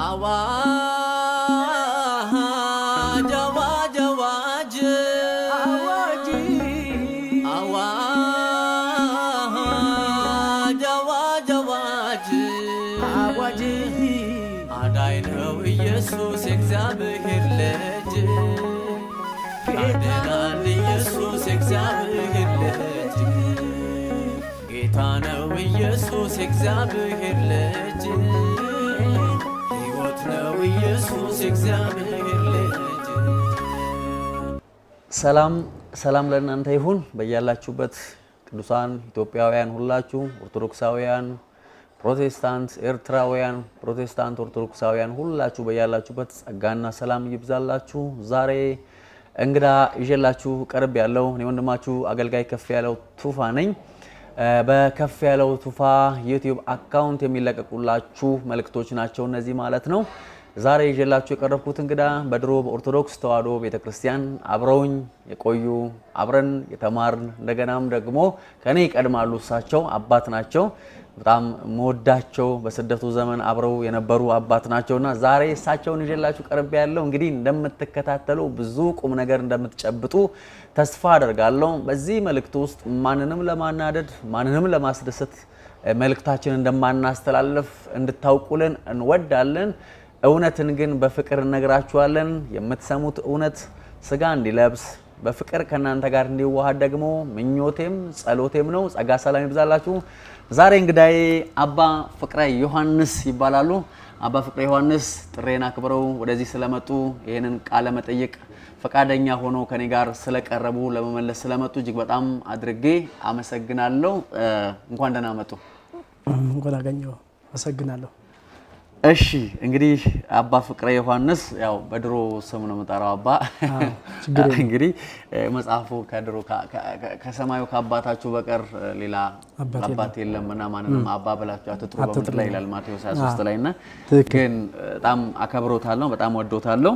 አዋጅ አዋጅ አዋጅ አዋጅ አዋጅ አዋጅ አዋጅ አዋጅ አዳኝ ነው ኢየሱስ የእግዚአብሔር ልጅ ያድናል ኢየሱስ የእግዚአብሔር ልጅ ጌታ ነው ኢየሱስ የእግዚአብሔር ልጅ ሕይወት ነው ኢየሱስ የእግዚአብሔር ልጅ። ሰላም ለእናንተ ይሁን በያላችሁበት ቅዱሳን ኢትዮጵያውያን ሁላችሁ ኦርቶዶክሳውያን ፕሮቴስታንት ኤርትራውያን ፕሮቴስታንት ኦርቶዶክሳውያን ሁላችሁ በያላችሁበት ጸጋና ሰላም ይብዛላችሁ። ዛሬ እንግዳ ይዤላችሁ ቀርብ ያለው እኔ ወንድማችሁ አገልጋይ ከፍ ያለው ቱፋ ነኝ። በከፍ ያለው ቱፋ ዩቲዩብ አካውንት የሚለቀቁላችሁ መልእክቶች ናቸው እነዚህ ማለት ነው። ዛሬ ይዤላችሁ የቀረብኩት እንግዳ በድሮ በኦርቶዶክስ ተዋሕዶ ቤተክርስቲያን አብረውኝ የቆዩ አብረን የተማርን እንደገናም ደግሞ ከኔ ይቀድማሉ እሳቸው አባት ናቸው። በጣም መወዳቸው በስደቱ ዘመን አብረው የነበሩ አባት ናቸውና ዛሬ እሳቸውን ይዤላችሁ ቀርብ ያለው እንግዲህ እንደምትከታተሉ ብዙ ቁም ነገር እንደምትጨብጡ ተስፋ አደርጋለሁ። በዚህ መልእክት ውስጥ ማንንም ለማናደድ ማንንም ለማስደሰት መልእክታችንን እንደማናስተላልፍ እንድታውቁልን እንወዳለን። እውነትን ግን በፍቅር እነግራችኋለን። የምትሰሙት እውነት ስጋ እንዲለብስ በፍቅር ከናንተ ጋር እንዲዋሃድ ደግሞ ምኞቴም ጸሎቴም ነው። ጸጋ ሰላም ይብዛላችሁ። ዛሬ እንግዳዬ አባ ፍቅረ ዮሐንስ ይባላሉ። አባ ፍቅረ ዮሐንስ ጥሬን አክብረው ወደዚህ ስለመጡ ይሄንን ቃለ መጠይቅ ፈቃደኛ ሆኖ ከኔ ጋር ስለቀረቡ ለመመለስ ስለመጡ እጅግ በጣም አድርጌ አመሰግናለሁ። እንኳን ደህና መጡ። እንኳን አገኘሁ። አመሰግናለሁ። እሺ እንግዲህ አባ ፍቅረ ዮሐንስ ያው በድሮ ስም ነው መጣራው አባ እንግዲህ መጽሐፉ ከድሮ ከሰማዩ ከአባታችሁ በቀር ሌላ አባት የለምና ማንንም አባ ብላችሁ አትጥሩ በምድር ላይ ይላል ማቴዎስ 23 ላይና ግን በጣም አከብሮታለሁ በጣም ወዶታለሁ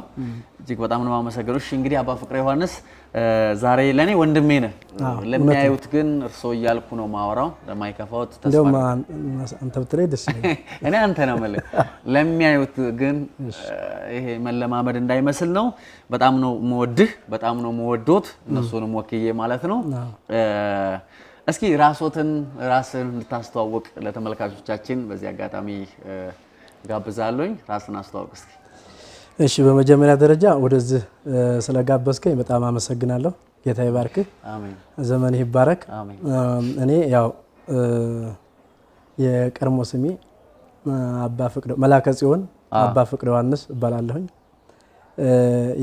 እጅግ በጣም ነው ማመሰግነው። እሺ እንግዲህ አባ ፍቅረ ዮሐንስ ዛሬ ለኔ ወንድሜ ነህ። ለሚያዩት ግን እርሶ እያልኩ ነው ማወራው ለማይከፋውት ተስፋ አንተ ብትለይ ደስ ይላል። እኔ አንተ ነው ማለት ለሚያዩት ግን ይሄ መለማመድ እንዳይመስል ነው። በጣም ነው መወድህ በጣም ነው መወዶት እነሱንም ወክዬ ማለት ነው። እስኪ ራስን እንድታስተዋውቅ ለተመልካቾቻችን በዚህ አጋጣሚ ጋብዛለሁኝ። ራስን አስተዋውቅ እስኪ። እሺ በመጀመሪያ ደረጃ ወደዚህ ስለጋበዝከኝ በጣም አመሰግናለሁ። ጌታ ይባርክ። አሜን። ዘመን ይባረክ። አሜን። እኔ ያው የቀድሞ ስሜ አባ ፍቅረ መላከ ጽዮን አባ ፍቅረ ዮሐንስ እባላለሁኝ።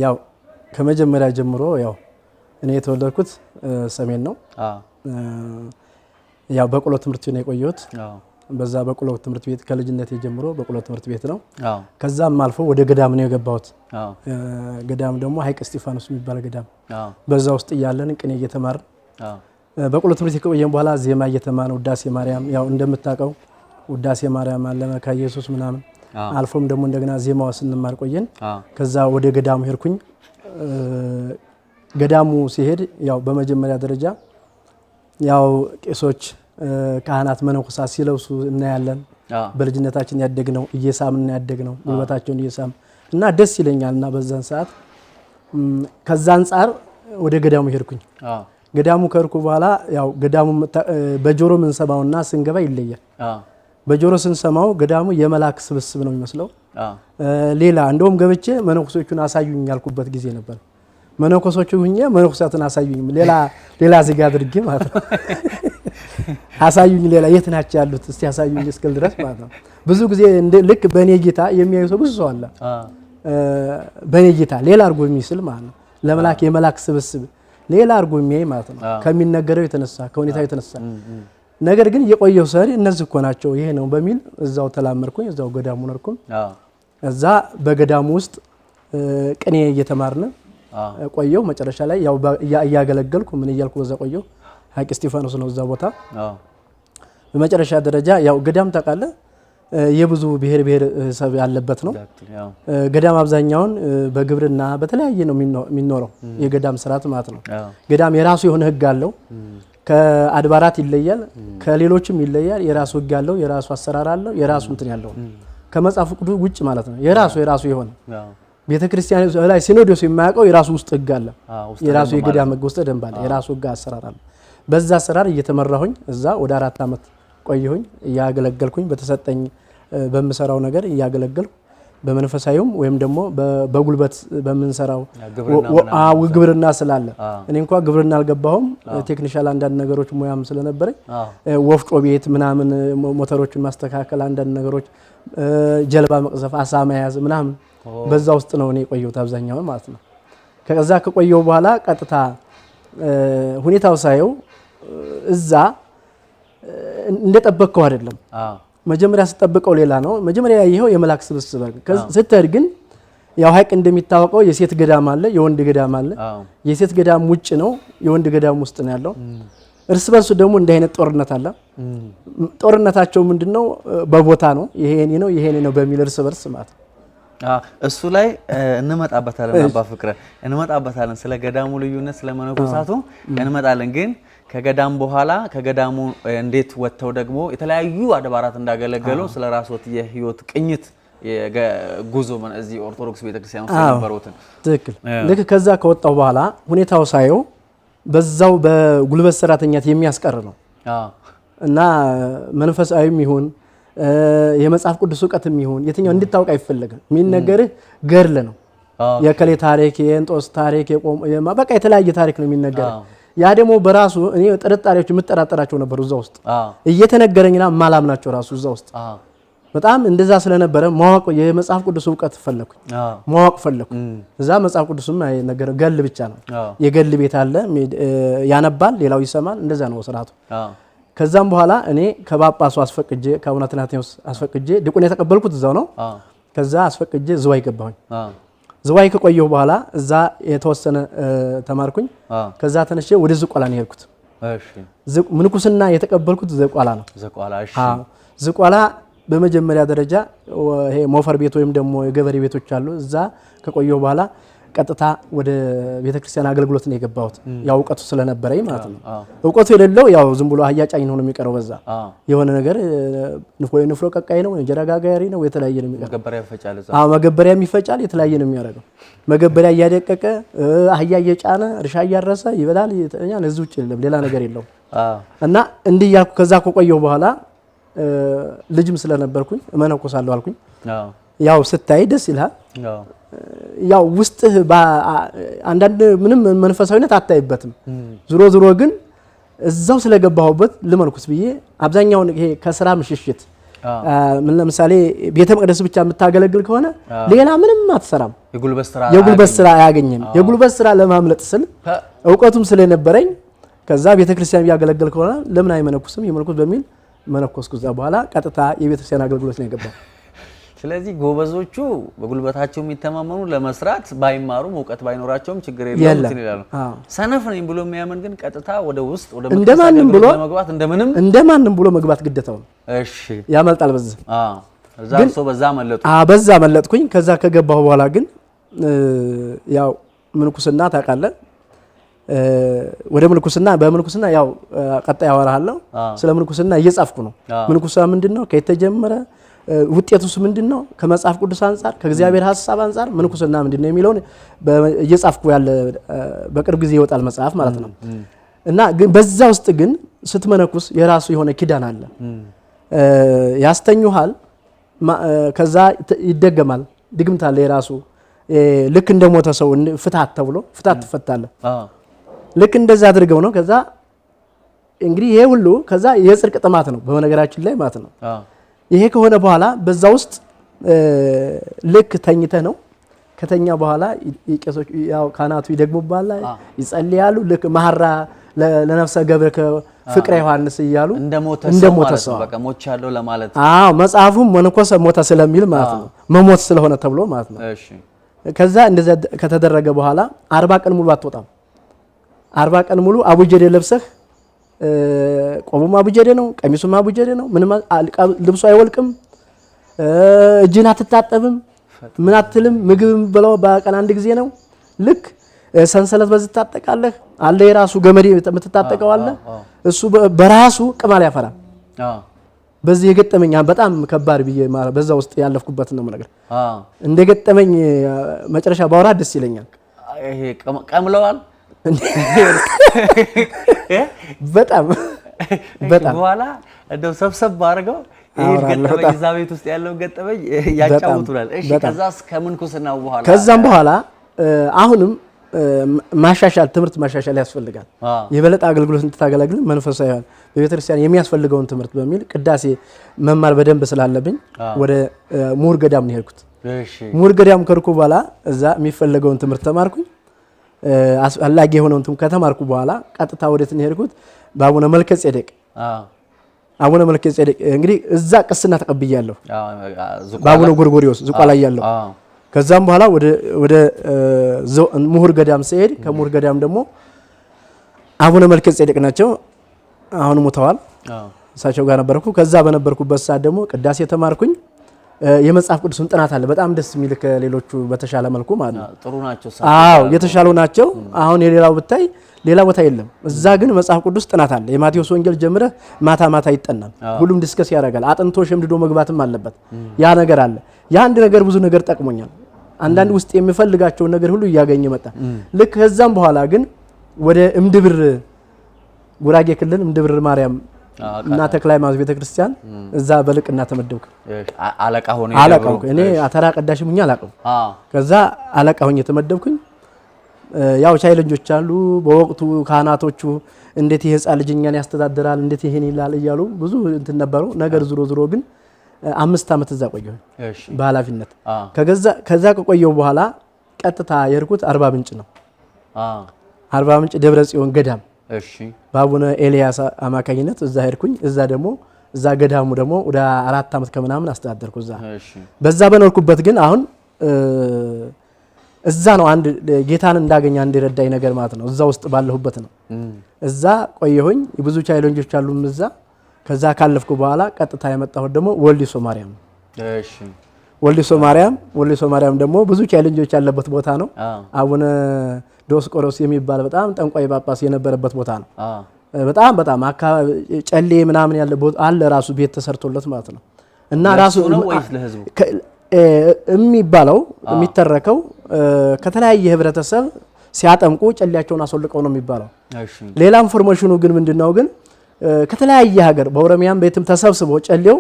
ያው ከመጀመሪያ ጀምሮ ያው እኔ የተወለድኩት ሰሜን ነው። ያው በቆሎ ትምህርት ቤት ነው የቆየሁት። በዛ በቆሎ ትምህርት ቤት ከልጅነቴ ጀምሮ በቆሎ ትምህርት ቤት ነው። ከዛም አልፎ ወደ ገዳም ነው የገባሁት። ገዳም ደግሞ ሐይቅ እስጢፋኖስ የሚባል ገዳም በዛ ውስጥ እያለን ቅኔ እየተማርን በቆሎ ትምህርት ቤት ከቆየን በኋላ ዜማ እየተማርን ውዳሴ ማርያም ያው እንደምታውቀው ውዳሴ ማርያም አለ መካ ኢየሱስ ምናምን አልፎም ደግሞ እንደገና ዜማው ስንማር ቆየን። ከዛ ወደ ገዳሙ ሄድኩኝ። ገዳሙ ሲሄድ ያው በመጀመሪያ ደረጃ ያው ቄሶች ካህናት መነኮሳት ሲለብሱ እናያለን። በልጅነታችን ያደግነው እየሳምን ያደግነው ጉልበታቸውን እየሳም እና ደስ ይለኛልና በዛን ሰዓት ከዛ አንፃር ወደ ገዳሙ ሄድኩኝ። ገዳሙ ከርኩ በኋላ ያው ገዳሙ በጆሮ ምን ሰማውና ስንገባ ይለያል። በጆሮ ስንሰማው ገዳሙ የመላክ ስብስብ ነው የሚመስለው። ሌላ እንደውም ገብቼ መነኮሶቹን አሳዩኝ ያልኩበት ጊዜ ነበር። መነኮሶቹ ሁኜ መነኮሳትን አሳዩኝ ሌላ ዜጋ አድርጌ ማለት ነው። አሳዩኝ ሌላ የት ናቸው ያሉት እስቲ አሳዩኝ እስከል ድረስ ማለት ነው። ብዙ ጊዜ ልክ በኔ ጌታ የሚያዩ ሰው ብዙ ሰው አለ። በኔ ጌታ ሌላ አርጎ የሚስል ማለት ነው። ለመላክ የመላክ ስብስብ ሌላ አርጎ የሚያይ ማለት ነው ከሚነገረው የተነሳ ከሁኔታው የተነሳ። ነገር ግን የቆየው ሰሪ እነዚህ እኮ ናቸው ይሄ ነው በሚል እዛው ተላመርኩኝ። እዛው ገዳሙ ነርኩም። እዛ በገዳሙ ውስጥ ቅኔ እየተማርን ቆየው። መጨረሻ ላይ ያው እያገለገልኩ ምን እያልኩ በዛ ቆየው። ሐይቅ እስጢፋኖስ ነው እዛ ቦታ። በመጨረሻ ደረጃ ያው ገዳም ታውቃለህ የብዙ ብሔር ሰብ ያለበት ነው። ገዳም አብዛኛውን በግብርና በተለያየ ነው የሚኖረው የገዳም ስርዓት ማለት ነው። ገዳም የራሱ የሆነ ህግ አለው። ከአድባራት ይለያል፣ ከሌሎችም ይለያል። የራሱ ህግ አለው፣ የራሱ አሰራር አለው፣ የራሱ እንትን ያለው ከመጽሐፍ ቅዱስ ውጭ ማለት ነው የራሱ የሆነ ቤተክርስቲያን ላይ ሲኖዶስ የማያውቀው የራሱ ውስጥ ህግ አለ የራሱ የገዳም ህግ ውስጥ ደንብ አለ የራሱ ህግ አሰራር አለ በዛ አሰራር እየተመራሁኝ እዛ ወደ 4 አመት ቆየሁኝ ያገለገልኩኝ በተሰጠኝ በመሰራው ነገር ያገለገልኩ በመንፈሳዊም ወይም ደግሞ በጉልበት በመንሰራው ግብርና ስላለ እኔ እንኳን ግብርና አልገባሁም ቴክኒሻል አንዳንድ ነገሮች ሙያም ስለነበረ ወፍጮ ቤት ምናምን ሞተሮችን ማስተካከል አንዳንድ ነገሮች ጀልባ መቅዘፍ አሳ መያዝ ምናምን በዛ ውስጥ ነው እኔ ቆየሁት አብዛኛው ማለት ነው ከዛ ከቆየው በኋላ ቀጥታ ሁኔታው ሳየው እዛ እንደጠበቀው አይደለም መጀመሪያ ሲጠበቀው ሌላ ነው መጀመሪያ ያየው የመላክ ስብስብ ስትሄድ ግን ያው ሀይቅ እንደሚታወቀው የሴት ገዳም አለ የወንድ ገዳም አለ የሴት ገዳም ውጭ ነው የወንድ ገዳም ውስጥ ነው ያለው እርስ በርሱ ደግሞ እንደ አይነት ጦርነት አለ ጦርነታቸው ምንድነው በቦታ ነው ይሄኔ ነው በሚል እርስ በርስ ማለት እሱ ላይ እንመጣበታለን አባ ፍቅረ እንመጣበታለን ስለ ገዳሙ ልዩነት ስለ መነኮሳቱ እንመጣለን ግን ከገዳም በኋላ ከገዳሙ እንዴት ወጥተው ደግሞ የተለያዩ አድባራት እንዳገለገሉ ስለ ራስዎት የህይወት ቅኝት የጉዞ እዚህ ኦርቶዶክስ ቤተክርስቲያን ውስጥ ነበሩትን ትክክል ልክ ከዛ ከወጣው በኋላ ሁኔታው ሳየው በዛው በጉልበት ሰራተኛት የሚያስቀር ነው እና መንፈሳዊም ይሁን የመጽሐፍ ቅዱስ ዕውቀትም ይሁን የትኛው እንድታውቅ አይፈልግም የሚነገርህ ገርለ ነው የከሌ ታሪክ የእንጦስ ታሪክ በቃ የተለያየ ታሪክ ነው የሚነገረው ያ ደግሞ በራሱ እኔ ጥርጣሬዎች የምጠራጠራቸው ነበር እዛ ውስጥ እየተነገረኝና ማላምናቸው ራሱ እዛ ውስጥ በጣም እንደዛ ስለነበረ ማወቅ የመጽሐፍ ቅዱስ ዕውቀት ፈለኩኝ ማወቅ ፈለኩኝ እዛ መጽሐፍ ቅዱስም ነገር ገል ብቻ ነው የገል ቤት አለ ያነባል ሌላው ይሰማል እንደዛ ነው ስርዓቱ ከዛም በኋላ እኔ ከጳጳሱ አስፈቅጄ ከአቡነ አትናቴዎስ አስፈቅጄ ድቁን የተቀበልኩት እዛው ነው ከዛ አስፈቅጄ ዝዋይ ገባሁኝ ዝዋይ ከቆየሁ በኋላ እዛ የተወሰነ ተማርኩኝ ከዛ ተነሼ ወደ ዝቋላ ነው የሄድኩት እሺ ምንኩስና የተቀበልኩት ዝቋላ ነው ዝቋላ በመጀመሪያ ደረጃ ይሄ ሞፈር ቤት ወይም ደግሞ የገበሬ ቤቶች አሉ እዛ ከቆየሁ በኋላ ቀጥታ ወደ ቤተክርስቲያን አገልግሎት ነው የገባሁት ያው ዕውቀቱ ስለነበረኝ ማለት ነው ዕውቀቱ የሌለው ያው ዝም ብሎ አህያጫኝ ነው የሚቀረው በዛ የሆነ ነገር ንፍሮ ቀቃይ ነው እንጀራ ጋጋሪ ነው የተለያየ ነው የሚቀረው መገበሪያ ይፈጫል እዛ መገበሪያ የሚፈጫል የተለያየ ነው የሚያደርገው መገበሪያ እያደቀቀ አህያ እየጫነ እርሻ እያረሰ ይበላል እኛ ለዚህ ውጭ ሌላ ነገር የለው እና እንዲህ ያልኩ ከዛ ከቆየው በኋላ ልጅም ስለነበርኩኝ መነኮሳለሁ አልኩኝ ያው ስታይ ደስ ይላል ያው ውስጥ አንዳንድ ምንም መንፈሳዊነት አታይበትም ዙሮ ግን እዛው ስለገባሁበት ልመንኩስ ብዬ አብዛኛው ይሄ ከስራ ምሽሽት ምን ለምሳሌ ቤተ መቅደስ ብቻ የምታገለግል ከሆነ ሌላ ምንም አትሰራም የጉልበት ስራ አያገኝም የጉልበት ስራ ለማምለጥ ስል ዕውቀቱም ስለነበረኝ ከዛ ቤተ ክርስቲያን ያገለግል ከሆነ ለምን አይመነኩስም የመነኩስ በሚል መነኮስኩ እዛ በኋላ ቀጥታ የቤተ ክርስቲያን አገልግሎት ነው የገባው ስለዚህ ጎበዞቹ በጉልበታቸው የሚተማመኑ ለመስራት ባይማሩም ዕውቀት ባይኖራቸውም ችግር የለውም ይላሉ ሰነፍ ነኝ ብሎ የሚያምን ግን ቀጥታ ወደ ውስጥ ወደ መግባት እንደማንም ብሎ መግባት ግዴታው ነው እሺ ያመልጣል በዛ በዛ መለጥኩኝ ከዛ ከገባው በኋላ ግን ያው ምንኩስና ታውቃለህ ወደ ምንኩስና ያው ቀጣይ አወራለሁ ስለ ምንኩስና እየጻፍኩ ነው ምንኩስና ምንድነው ከየተጀመረ ውጤቱስ ምንድነው ከመጽሐፍ ቅዱስ አንፃር ከእግዚአብሔር ሐሳብ አንፃር ምንኩስና ምንድነው የሚለውን እየጻፍኩ ያለ በቅርብ ጊዜ ይወጣል መጽሐፍ ማለት ነው እና ግን በዛ ውስጥ ግን ስትመነኩስ የራሱ የሆነ ኪዳን አለ ያስተኙሃል ከዛ ይደገማል ድግምት አለ የራሱ ልክ እንደሞተ ሰው ፍታት ተብሎ ፍታት ተፈታለ ልክ እንደዛ አድርገው ነው ከዛ እንግዲህ ይሄ ሁሉ ከዛ የጽድቅ ጥማት ነው በነገራችን ላይ ማለት ነው ይሄ ከሆነ በኋላ በዛ ውስጥ ልክ ተኝተህ ነው ከተኛ በኋላ የቄሶች ያው ካህናቱ ይደግሙባል ይጸልያሉ ልክ ማህራ ለነፍሰ ገብረ ፍቅረ ዮሐንስ ይያሉ እንደሞተ ሰው በቃ ሞቻለሁ ለማለት መጽሐፉም መነኮሰ ሞተ ስለሚል ማለት ነው መሞት ስለሆነ ተብሎ ማለት ነው እሺ ከዛ እንደዛ ከተደረገ በኋላ 40 ቀን ሙሉ አትወጣም 40 ቀን ሙሉ አቡጀዴ ለብሰህ ቆቡማ አቡጀዴ ነው ቀሚሱማ አቡጀዴ ነው ምንም ልብሱ አይወልቅም እጅን አትታጠብም ምን አትልም ምግብ በለው በቀን አንድ ጊዜ ነው ልክ ሰንሰለት በዚህ ታጠቃለህ አለ የራሱ ገመድ የምትታጠቀው አለ እሱ በራሱ ቅማል ያፈራል በዚህ የገጠመኝ በጣም ከባድ ብዬ በዛ ውስጥ ያለፍኩበት ነው ነገር እንደገጠመኝ መጨረሻ ባወራ ደስ ይለኛል። ይሄ ቀምለዋል በጣም በኋላ እንደው ሰብሰብ አድርገው ይሄ ገጠመኝ እዛ ቤት ውስጥ ያለው ገጠመኝ ያጫውቱናል። እሺ ከዛስ ከምንኩስናው በኋላ ከዛም በኋላ አሁንም ማሻሻል ትምህርት ማሻሻል ያስፈልጋል። የበለጠ አገልግሎት እንድታገለግል መንፈሳዊ ይሆን በቤተክርስቲያን የሚያስፈልገውን ትምህርት በሚል ቅዳሴ መማር በደንብ ስላለብኝ ወደ ሙር ገዳም ነው የሄድኩት። እሺ ሙር ገዳም ከርኩ በኋላ እዛ የሚፈልገውን ትምህርት ተማርኩኝ። አላጌ የሆነውን ትምህርት ከተማርኩ በኋላ ቀጥታ ወዴት ነው የሄድኩት? በአቡነ መልከጼዴቅ አቡነ መልከጼዴቅ እንግዲህ እዛ ቅስና ተቀብያለሁ። በአቡነ ጎርጎርዮስ ዝቋላ ያለው ከዛም በኋላ ወደ ሙር ገዳም ሲሄድ ከሙር ገዳም ደግሞ አቡነ መልከጼዴቅ ናቸው። አሁን ሞተዋል። እሳቸው ጋር ነበርኩ። ከዛ በነበርኩበት ሰዓት ደግሞ ቅዳሴ ተማርኩኝ። የመጽሐፍ ቅዱስን ጥናት አለ በጣም ደስ የሚል ከሌሎቹ በተሻለ መልኩ ማለት ነው። ጥሩ ናቸው። አዎ የተሻሉ ናቸው። አሁን የሌላው ብታይ ሌላ ቦታ የለም። እዛ ግን መጽሐፍ ቅዱስ ጥናት አለ። የማቴዎስ ወንጌል ጀምረህ ማታ ማታ ይጠናል። ሁሉም ዲስከስ ያደርጋል። አጥንቶ ሸምድዶ መግባትም አለበት። ያ ነገር አለ። ያ አንድ ነገር ብዙ ነገር ጠቅሞኛል። አንዳንድ ውስጥ የሚፈልጋቸውን ነገር ሁሉ እያገኘ መጣ። ልክ ከዛም በኋላ ግን ወደ እምድብር ጉራጌ ክልል እምድብር ማርያም እና ተክለ ሃይማኖት ቤተክርስቲያን እዛ በልቅና ተመደብኩ። አለቃ ሆነ አለቃው እኔ አተራ ቀዳሽ ሙኛ አላቀው። ከዛ አለቃ ሆኜ ተመደብኩኝ። ያው ቻይለንጆች አሉ በወቅቱ ካህናቶቹ እንዴት ይሄ ህፃን ልጅ እኛን ያስተዳድራል እንዴት ይሄን ይላል እያሉ ብዙ እንትን ነበሩ። ነገር ዝሮ ግን 5 ዓመት እዛ ቆየሁ በኃላፊነት። ከዛ ከቆየሁ በኋላ ቀጥታ የርኩት አርባ ምንጭ ነው። አርባ ምንጭ ደብረ ጽዮን ገዳም እሺ በአቡነ ኤልያስ አማካኝነት እዛ ሄድኩኝ። እዛ ገዳሙ ደግሞ ወደ 4 ዓመት ከምናምን አስተዳደርኩ እዛ። እሺ በዛ በኖርኩበት ግን አሁን እዛ ነው አንድ ጌታን እንዳገኛ እንዲረዳኝ ነገር ማለት ነው። እዛ ውስጥ ባለሁበት ነው። እዛ ቆየሁኝ። ብዙ ቻይለንጆች አሉ እዛ። ከዛ ካለፍኩ በኋላ ቀጥታ የመጣሁት ደግሞ ወልዲሶ ማርያም። እሺ ወልዲሶ ማርያም ደግሞ ብዙ ቻይለንጆች ያለበት ቦታ ነው። አቡነ ዲዮስቆሮስ የሚባል በጣም ጠንቋይ ጳጳስ የነበረበት ቦታ ነው። በጣም አካባቢ ጨሌ ምናምን ያለ አለ ራሱ ቤት ተሰርቶለት ማለት ነው። እና ራሱ ነው ወይስ ለህዝቡ የሚባለው የሚተረከው ከተለያየ ህብረተሰብ ሲያጠምቁ ጨሌያቸውን አስወልቀው ነው የሚባለው። እሺ ሌላ ኢንፎርሜሽኑ ግን ምንድነው ግን ከተለያየ ሀገር በኦሮሚያም ቤትም ተሰብስቦ ጨሌው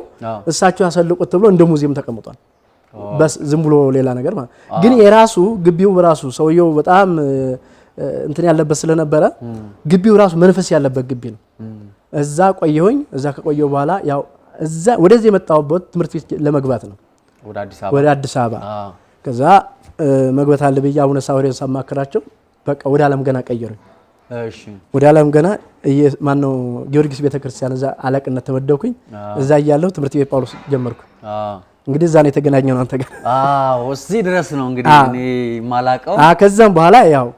እሳቸው ያሰልቁት ተብሎ እንደ ሙዚየም ተቀምጧል። በስ ዝም ብሎ ሌላ ነገር ማለት ግን የራሱ ግቢው በራሱ ሰውየው በጣም እንትን ያለበት ስለነበረ ግቢው ራሱ መንፈስ ያለበት ግቢ ነው። እዛ ቆየሁኝ። እዛ ከቆየሁ በኋላ ያው እዛ ወደዚህ የመጣሁበት ትምህርት ቤት ለመግባት ነው ወደ አዲስ አበባ። ከዛ መግባት አለ ብዬ አቡነ ሳዊሮስ አማከራቸው። በቃ ወደ ዓለም ገና ቀየሩኝ። እሺ ወደ ዓለም ገና ማነው ጊዮርጊስ ቤተክርስቲያን እዛ አለቅነት ተመደብኩኝ። እዛ እያለሁ ትምህርት ቤት ጳውሎስ ጀመርኩ። እንግዲህ እዛ ነው የተገናኘው አንተ ጋር። እዚህ ድረስ ነው እንግዲህ እኔ ማላቀው። ከዛም በኋላ ያው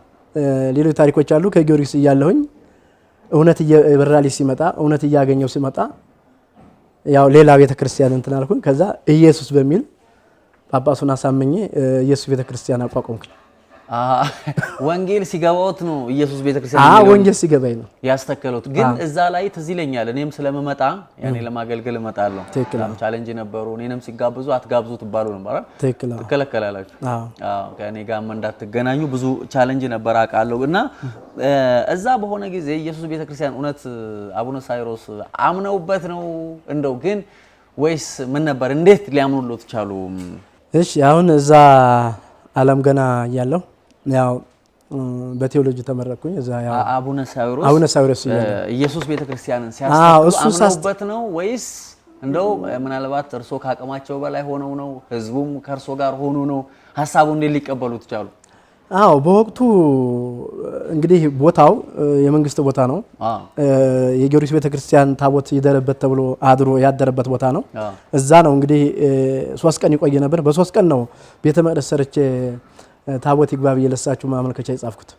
ሌሎች ታሪኮች አሉ። ከጊዮርጊስ እያለሁኝ እውነት እየበራልኝ ሲመጣ እውነት እያገኘው ሲመጣ ያው ሌላ ቤተክርስቲያን እንትን አልኩኝ። ከዛ ኢየሱስ በሚል ጳጳሱን አሳመኜ ኢየሱስ ቤተክርስቲያን አቋቋምኩኝ። ወንጌል ሲገባውት ነው ኢየሱስ ቤተክርስቲያን ወንጌል ሲገባኝ ነው ያስተከሉት። ግን እዛ ላይ ትዝ ይለኛል እኔም ስለመመጣ ያኔ ለማገልገል እመጣለሁ። በጣም ቻሌንጅ ነበሩ። እኔንም ሲጋብዙ አትጋብዙ ትባሉ ነበር። ትከለከላላችሁ። ከኔ ጋር እንዳትገናኙ ብዙ ቻሌንጅ ነበር አውቃለሁ። እና እዛ በሆነ ጊዜ ኢየሱስ ቤተክርስቲያን እውነት አቡነ ሳዊሮስ አምነውበት ነው እንደው ግን ወይስ ምን ነበር? እንዴት ሊያምኑለት ቻሉ? እሺ አሁን እዛ ዓለም ገና ያለው ያው በቴዎሎጂ ተመረቅኩኝ። እዛ ያው አቡነ ሳዊሮስ ኢየሱስ ቤተክርስቲያንን ሲያስተምሩበት ነው ወይስ እንደው ምናልባት እርሶ ካቀማቸው በላይ ሆነው ነው ህዝቡም ከርሶ ጋር ሆኖ ነው ሐሳቡን እንዴት ሊቀበሉት ቻሉ? በወቅቱ እንግዲህ ቦታው የመንግስት ቦታ ነው። የጊዮርጊስ ቤተክርስቲያን ታቦት ይደረበት ተብሎ አድሮ ያደረበት ቦታ ነው። እዛ ነው እንግዲህ 3 ቀን ይቆየ ነበር። በ3 ቀን ነው ቤተ መቅደስ ሰርቼ ታቦት ይግባ ብዬ ለሳችሁ ማመልከቻ የጻፍኩት።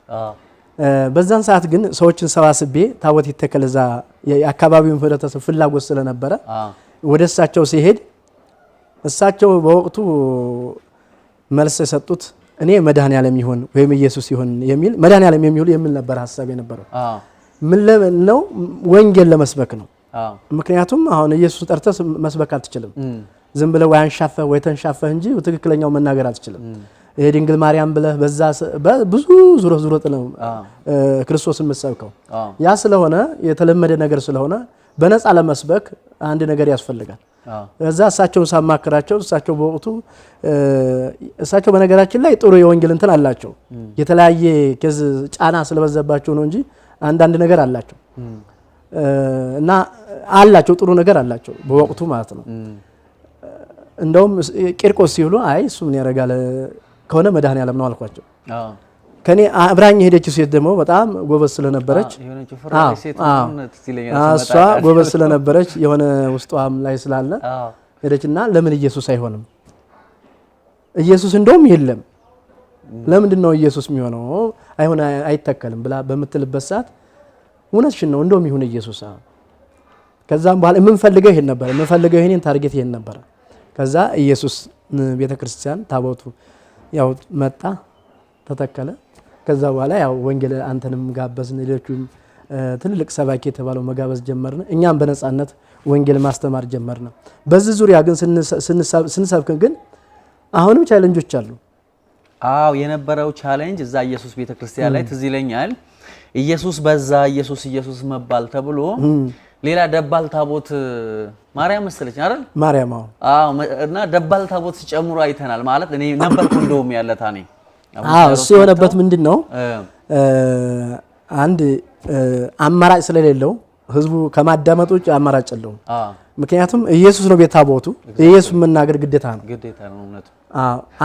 በዛን ሰዓት ግን ሰዎችን ሰባስቤ ታቦት ይተከለዛ የአካባቢውን ህብረተሰብ ፍላጎት ስለነበረ ወደ እሳቸው ሲሄድ እሳቸው በወቅቱ መልስ የሰጡት እኔ መድኃኔዓለም ይሁን ወይም ኢየሱስ ይሁን የሚል መድኃኔዓለም የሚል ነበር ሐሳብ የነበረው። ምን ነው ወንጌል ለመስበክ ነው። ምክንያቱም አሁን ኢየሱስ ጠርተህ መስበክ አትችልም። ዝም ብለህ ወይ አንሻፈህ ወይ ተንሻፈህ እንጂ ትክክለኛው መናገር አትችልም። ይሄ ድንግል ማርያም ብለህ በዛ ብዙ ዙሮ ነው ክርስቶስን መስበከው። ያ ስለሆነ የተለመደ ነገር ስለሆነ በነፃ ለመስበክ አንድ ነገር ያስፈልጋል። እዛ እሳቸውን ሳማክራቸው እሳቸው በወቅቱ እሳቸው በነገራችን ላይ ጥሩ የወንጌል እንትን አላቸው። የተለያየ ከዝ ጫና ስለበዛባቸው ነው እንጂ አንዳንድ ነገር አላቸው እና አላቸው ጥሩ ነገር አላቸው በወቅቱ ማለት ነው። እንደውም ቂርቆስ ሲሉ አይ እሱ ምን ያረጋል ከሆነ መድኃኔዓለም ነው አልኳቸው። ከኔ አብራኝ ሄደችው ሴት ደግሞ በጣም ጎበዝ ስለነበረች እሷ ጎበዝ ስለነበረች የሆነ ውስጧም ላይ ስላለ ሄደችና ለምን ኢየሱስ አይሆንም? ኢየሱስ እንደውም የለም ለምንድነው ኢየሱስ የሚሆነው? አይሆን አይተከልም ብላ በምትልበት ሰዓት እውነትሽን ነው እንደውም ይሁን ኢየሱስ። ከዛም በኋላ የምንፈልገው ይሄን ነበር የምንፈልገው ይሄን ታርጌት ይሄን ነበር። ከዛ ኢየሱስ ቤተክርስቲያን ታቦቱ ያው መጣ ተተከለ። ከዛ በኋላ ያው ወንጌል አንተንም ጋበዝን ሌሎችም ትልልቅ ሰባኪ የተባለው መጋበዝ ጀመርን። እኛም በነጻነት ወንጌል ማስተማር ጀመርን። በዚህ ዙሪያ ግን ስንሰብክ ግን አሁንም ቻሌንጆች አሉ። አዎ የነበረው ቻሌንጅ እዛ ኢየሱስ ቤተክርስቲያን ላይ ትዝ ይለኛል። ኢየሱስ በዛ ኢየሱስ መባል ተብሎ ሌላ ደባል ታቦት ማርያም መሰለች አይደል? ማርያም አዎ። እና ደባል ታቦት ሲጨምሩ አይተናል። ማለት እኔ ነበርኩ እንደውም ያለታ ነኝ። እሱ የሆነበት ምንድነው አንድ አማራጭ ስለሌለው ህዝቡ ከማዳመጥ ውጭ አማራጭ የለውም። ምክንያቱም ኢየሱስ ነው ቤት ታቦቱ ኢየሱስ መናገር ግዴታ ነው እውነት።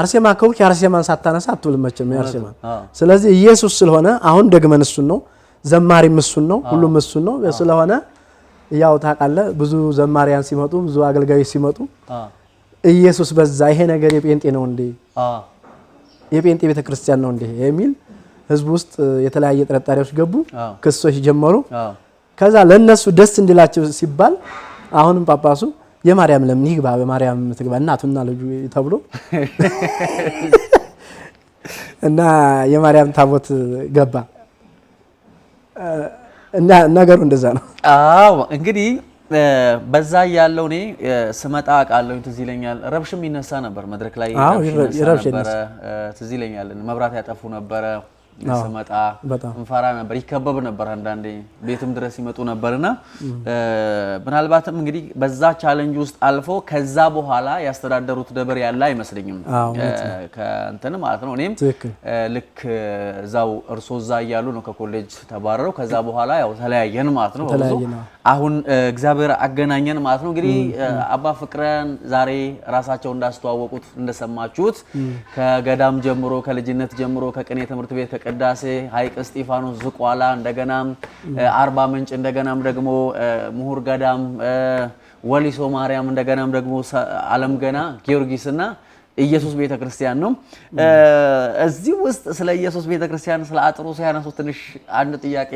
አርሴማ ከውክ አርሴማን ሳታነሳ አትውልም መቼም አርሴማ። ስለዚህ ኢየሱስ ስለሆነ አሁን ደግመን እሱን ነው ዘማሪም እሱን ነው ሁሉም እሱን ነው ስለሆነ ያው ታውቃለህ ብዙ ዘማሪያን ሲመጡ ብዙ አገልጋዮች ሲመጡ ኢየሱስ በዛ ይሄ ነገር የጴንጤ ነው እንዴ የጴንጤ ቤተክርስቲያን ነው እንዴ የሚል ህዝብ ውስጥ የተለያየ ጥርጣሬዎች ገቡ። ክሶች ጀመሩ። ከዛ ለነሱ ደስ እንዲላቸው ሲባል አሁንም ጳጳሱ የማርያም ለምን ይግባ በማርያም ትግባ እናቱና ልጁ ተብሎ እና የማርያም ታቦት ገባ እና ነገሩ እንደዛ ነው። አዎ እንግዲህ በዛ ያለው እኔ ስመጣ ቃለው ትዝ ይለኛል። ረብሽም ይነሳ ነበር መድረክ ላይ ረብሽ ነበር ትዝ ይለኛል። መብራት ያጠፉ ነበር። ስመጣ እንፈራ ነበር ይከበብ ነበር አንዳንዴ ቤትም ድረስ ይመጡ ነበርና ምናልባትም እንግዲህ በዛ ቻሌንጅ ውስጥ አልፎ ከዛ በኋላ ያስተዳደሩት ደብር ያለ አይመስልኝም ከእንትን ማለት ነው። እኔም ልክ እዛው እርሶዛ ያያሉ ነው ከኮሌጅ ተባረረው ከዛ በኋላ ያው ተለያየን ማለት ነው። አሁን እግዚአብሔር አገናኘን ማለት ነው። እንግዲህ አባ ፍቅረን ዛሬ ራሳቸው እንዳስተዋወቁት እንደሰማችሁት ከገዳም ጀምሮ ከልጅነት ጀምሮ ከቅኔ ትምህርት ቤት ከቅዳሴ ሐይቅ እስጢፋኖስ ዝቋላ እንደገናም አርባ ምንጭ እንደገናም ደግሞ ምሁር ገዳም ወሊሶ ማርያም እንደገናም ደግሞ ዓለም ገና ጊዮርጊስና ኢየሱስ ቤተክርስቲያን ነው። እዚህ ውስጥ ስለ ኢየሱስ ቤተክርስቲያን ስለ አጥሩ ሲያነሱ ትንሽ አንድ ጥያቄ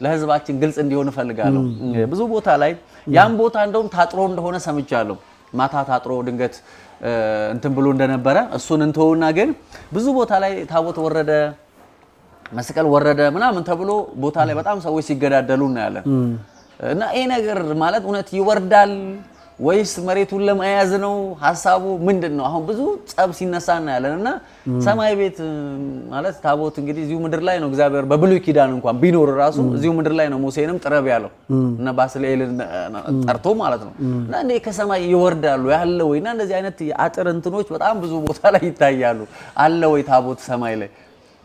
ለህዝባችን ግልጽ እንዲሆን ፈልጋለሁ። ብዙ ቦታ ላይ ያን ቦታ እንደውም ታጥሮ እንደሆነ ሰምቻለሁ። ማታ ታጥሮ ድንገት እንትን ብሎ እንደነበረ እሱን እንተውና ግን ብዙ ቦታ ላይ ታቦት ወረደ መስቀል ወረደ ምናምን ተብሎ ቦታ ላይ በጣም ሰዎች ሲገዳደሉ እናያለን። እና ይሄ ነገር ማለት እውነት ይወርዳል ወይስ መሬቱን ለመያዝ ነው? ሐሳቡ ምንድነው? አሁን ብዙ ጸብ ሲነሳ እናያለንና ሰማይ ቤት ማለት ታቦት እንግዲህ እዚሁ ምድር ላይ ነው። እግዚአብሔር በብሉይ ኪዳን እንኳን ቢኖር ራሱ እዚሁ ምድር ላይ ነው ሙሴንም ጥረብ ያለው እና ባስልኤልን ጠርቶ ማለት ነው። እና እንዴ ከሰማይ ይወርዳሉ ያለ ወይና እንደዚህ አይነት አጥር እንትኖች በጣም ብዙ ቦታ ላይ ይታያሉ። አለ ወይ ታቦት ሰማይ ላይ?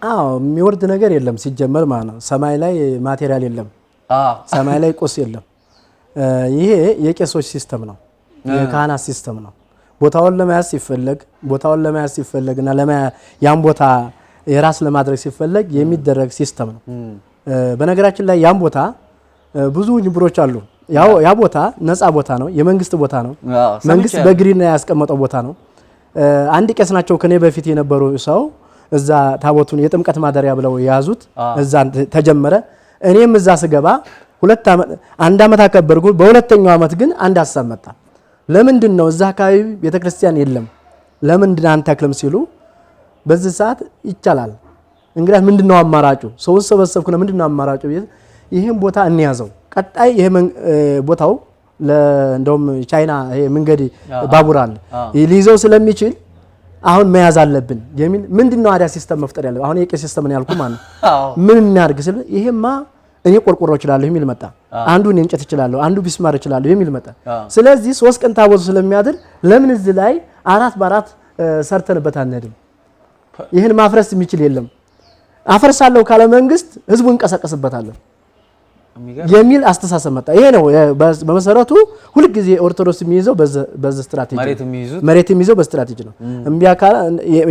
አዎ የሚወርድ ነገር የለም ሲጀመር ማለት ነው። ሰማይ ላይ ማቴሪያል የለም። ሰማይ ላይ ቁስ የለም። ይሄ የቄሶች ሲስተም ነው፣ የካህናት ሲስተም ነው። ቦታውን ለመያዝ ሲፈለግና ያን ቦታ የራስ ለማድረግ ሲፈለግ የሚደረግ ሲስተም ነው። በነገራችን ላይ ያን ቦታ ብዙ ጅብሮች አሉ። ያ ቦታ ነፃ ቦታ ነው፣ የመንግስት ቦታ ነው። መንግስት በግሪና ያስቀመጠው ቦታ ነው። አንድ ቄስ ናቸው ከኔ በፊት የነበሩ ሰው እዛ ታቦቱን የጥምቀት ማደሪያ ብለው ያዙት። እዛ ተጀመረ። እኔም እዛ ስገባ አንድ አመት አከበርኩ። በሁለተኛው አመት ግን አንድ ሐሳብ መጣ። ለምንድን ነው እዛ አካባቢ ቤተክርስቲያን የለም ለምንድን አንተክልም ሲሉ በዚህ ሰዓት ይቻላል እንግዲህ ምንድነው አማራጩ? ሰው ሰበሰብኩና ምንድነው አማራጩ? ይሄን ቦታ እንያዘው ቀጣይ ይሄ ቦታው እንደውም ቻይና ይሄ መንገድ ባቡር አለ ሊይዘው ስለሚችል አሁን መያዝ አለብን የሚል ምንድነው አዲያ ሲስተም መፍጠር ያለው አሁን የቄስ ሲስተም ነው ያልኩ ማለት ምን እናርግ ስለ ይሄማ እኔ ቆርቆሮ እችላለሁ የሚል መጣ አንዱ እኔ እንጨት እችላለሁ አንዱ ቢስማር እችላለሁ የሚል መጣ ስለዚህ 3 ቀን ታቦቱ ስለሚያድር ለምን እዚህ ላይ 4 በ4 ሰርተንበት አንሄድም ይሄን ማፍረስ የሚችል የለም አፈርሳለሁ ካለ መንግስት ህዝቡ እንቀሳቀስበታለን የሚል አስተሳሰብ መጣ ይሄ ነው በመሰረቱ ሁሉ ጊዜ ኦርቶዶክስ የሚይዘው በዛ ስትራቴጂ መሬት የሚይዘው በስትራቴጂ ነው እንቢያካላ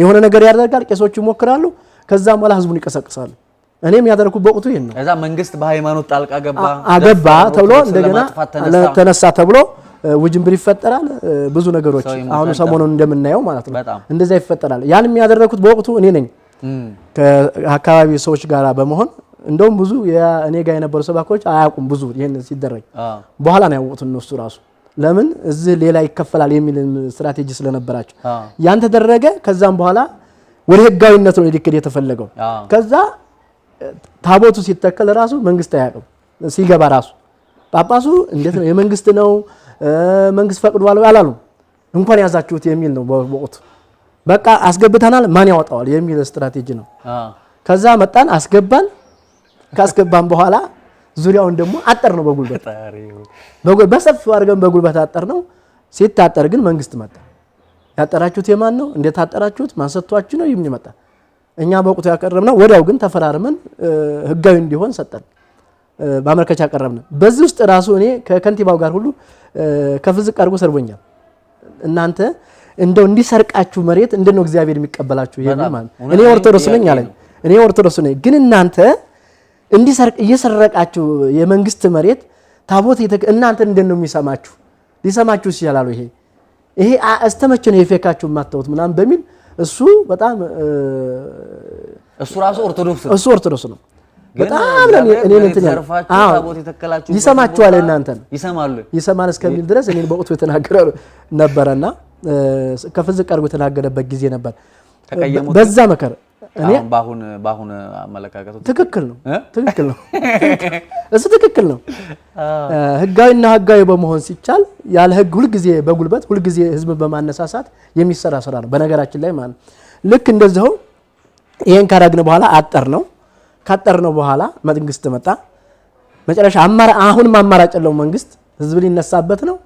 የሆነ ነገር ያደርጋል ቄሶቹ ይሞክራሉ ከዛም በኋላ ህዝቡን ይቀሰቅሳሉ እኔም ያደረኩት በወቅቱ ይሄን ነው እዛ መንግስት በሃይማኖት ጣልቃ ገባ ተብሎ እንደገና ተነሳ ተብሎ ውጅንብር ይፈጠራል ብዙ ነገሮች አሁን ሰሞኑን እንደምናየው ማለት ነው እንደዛ ይፈጠራል ያን የሚያደርኩት በወቅቱ እኔ ነኝ ከአካባቢ ሰዎች ጋራ በመሆን እንደውም ብዙ እኔ ጋር የነበሩ ሰባኮች አያውቁም ብዙ ይሄን ሲደረግ በኋላ ነው ያወጡት እነሱ ራሱ ለምን እዚህ ሌላ ይከፈላል የሚል ስትራቴጂ ስለነበራቸው ያን ተደረገ ከዛም በኋላ ወደ ህጋዊነት ነው ሊከድ የተፈለገው ከዛ ታቦቱ ሲተከል ራሱ መንግስት አያውቅም ሲገባ ራሱ ጳጳሱ እንዴት ነው የመንግስት ነው መንግስት ፈቅዷል አላሉ እንኳን ያዛችሁት የሚል ነው በወቅቱ በቃ አስገብተናል ማን ያወጣዋል የሚል ስትራቴጂ ነው ከዛ መጣን አስገባን ካስገባን በኋላ ዙሪያውን ደግሞ አጠር ነው በጉልበት በሰፊው አድርገን በጉልበት አጠር ነው ሲታጠር ግን መንግስት መጣ ያጠራችሁት የማን ነው እንዴት አጠራችሁት ማን ሰጥቷችሁ ነው ይምን መጣ እኛ በወቅቱ ያቀረብነው ወዲያው ግን ተፈራርመን ህጋዊ እንዲሆን ሰጠን በአመልካች ያቀረብነ በዚህ ውስጥ ራሱ እኔ ከከንቲባው ጋር ሁሉ ከፍዝቅ አድርጎ ሰርቦኛል እናንተ እንደው እንዲሰርቃችሁ መሬት እንደነው እግዚአብሔር የሚቀበላችሁ ይሄን ማለት እኔ ኦርቶዶክስ ነኝ አለኝ እኔ ኦርቶዶክስ ነኝ ግን እናንተ እንዲሰርቅ እየሰረቃችሁ የመንግስት መሬት ታቦት እናንተ እንደነው የሚሰማችሁ ሊሰማችሁ ይችላል ይሄ አስተመቸ ነው የፌካችሁ ማተውት ምናምን በሚል እሱ በጣም እሱ ራሱ ኦርቶዶክስ ነው በጣም እኔ እንትን ታቦት የተከላችሁ ይሰማችኋል እናንተ ይሰማል እስከሚል ድረስ እኔን በወቅቱ የተናገረ ነበርና ከፍዝቅ አድርጎ የተናገረበት ጊዜ ነበር በዛ መከረ እኔ ባሁን አመለካከቱ ትክክል ነው እሱ ትክክል ነው ህጋዊና ህጋዊ በመሆን ሲቻል ያለ ህግ ሁሉ ጊዜ በጉልበት ሁሉ ጊዜ ህዝብ በማነሳሳት የሚሰራ ስራ ነው በነገራችን ላይ ማለት ልክ እንደዛው ይሄን ካደረግን በኋላ ካጠርነው በኋላ መንግስት መጣ መጨረሻ አሁንም አማራጭ ያለው መንግስት ህዝብ ሊነሳበት ነው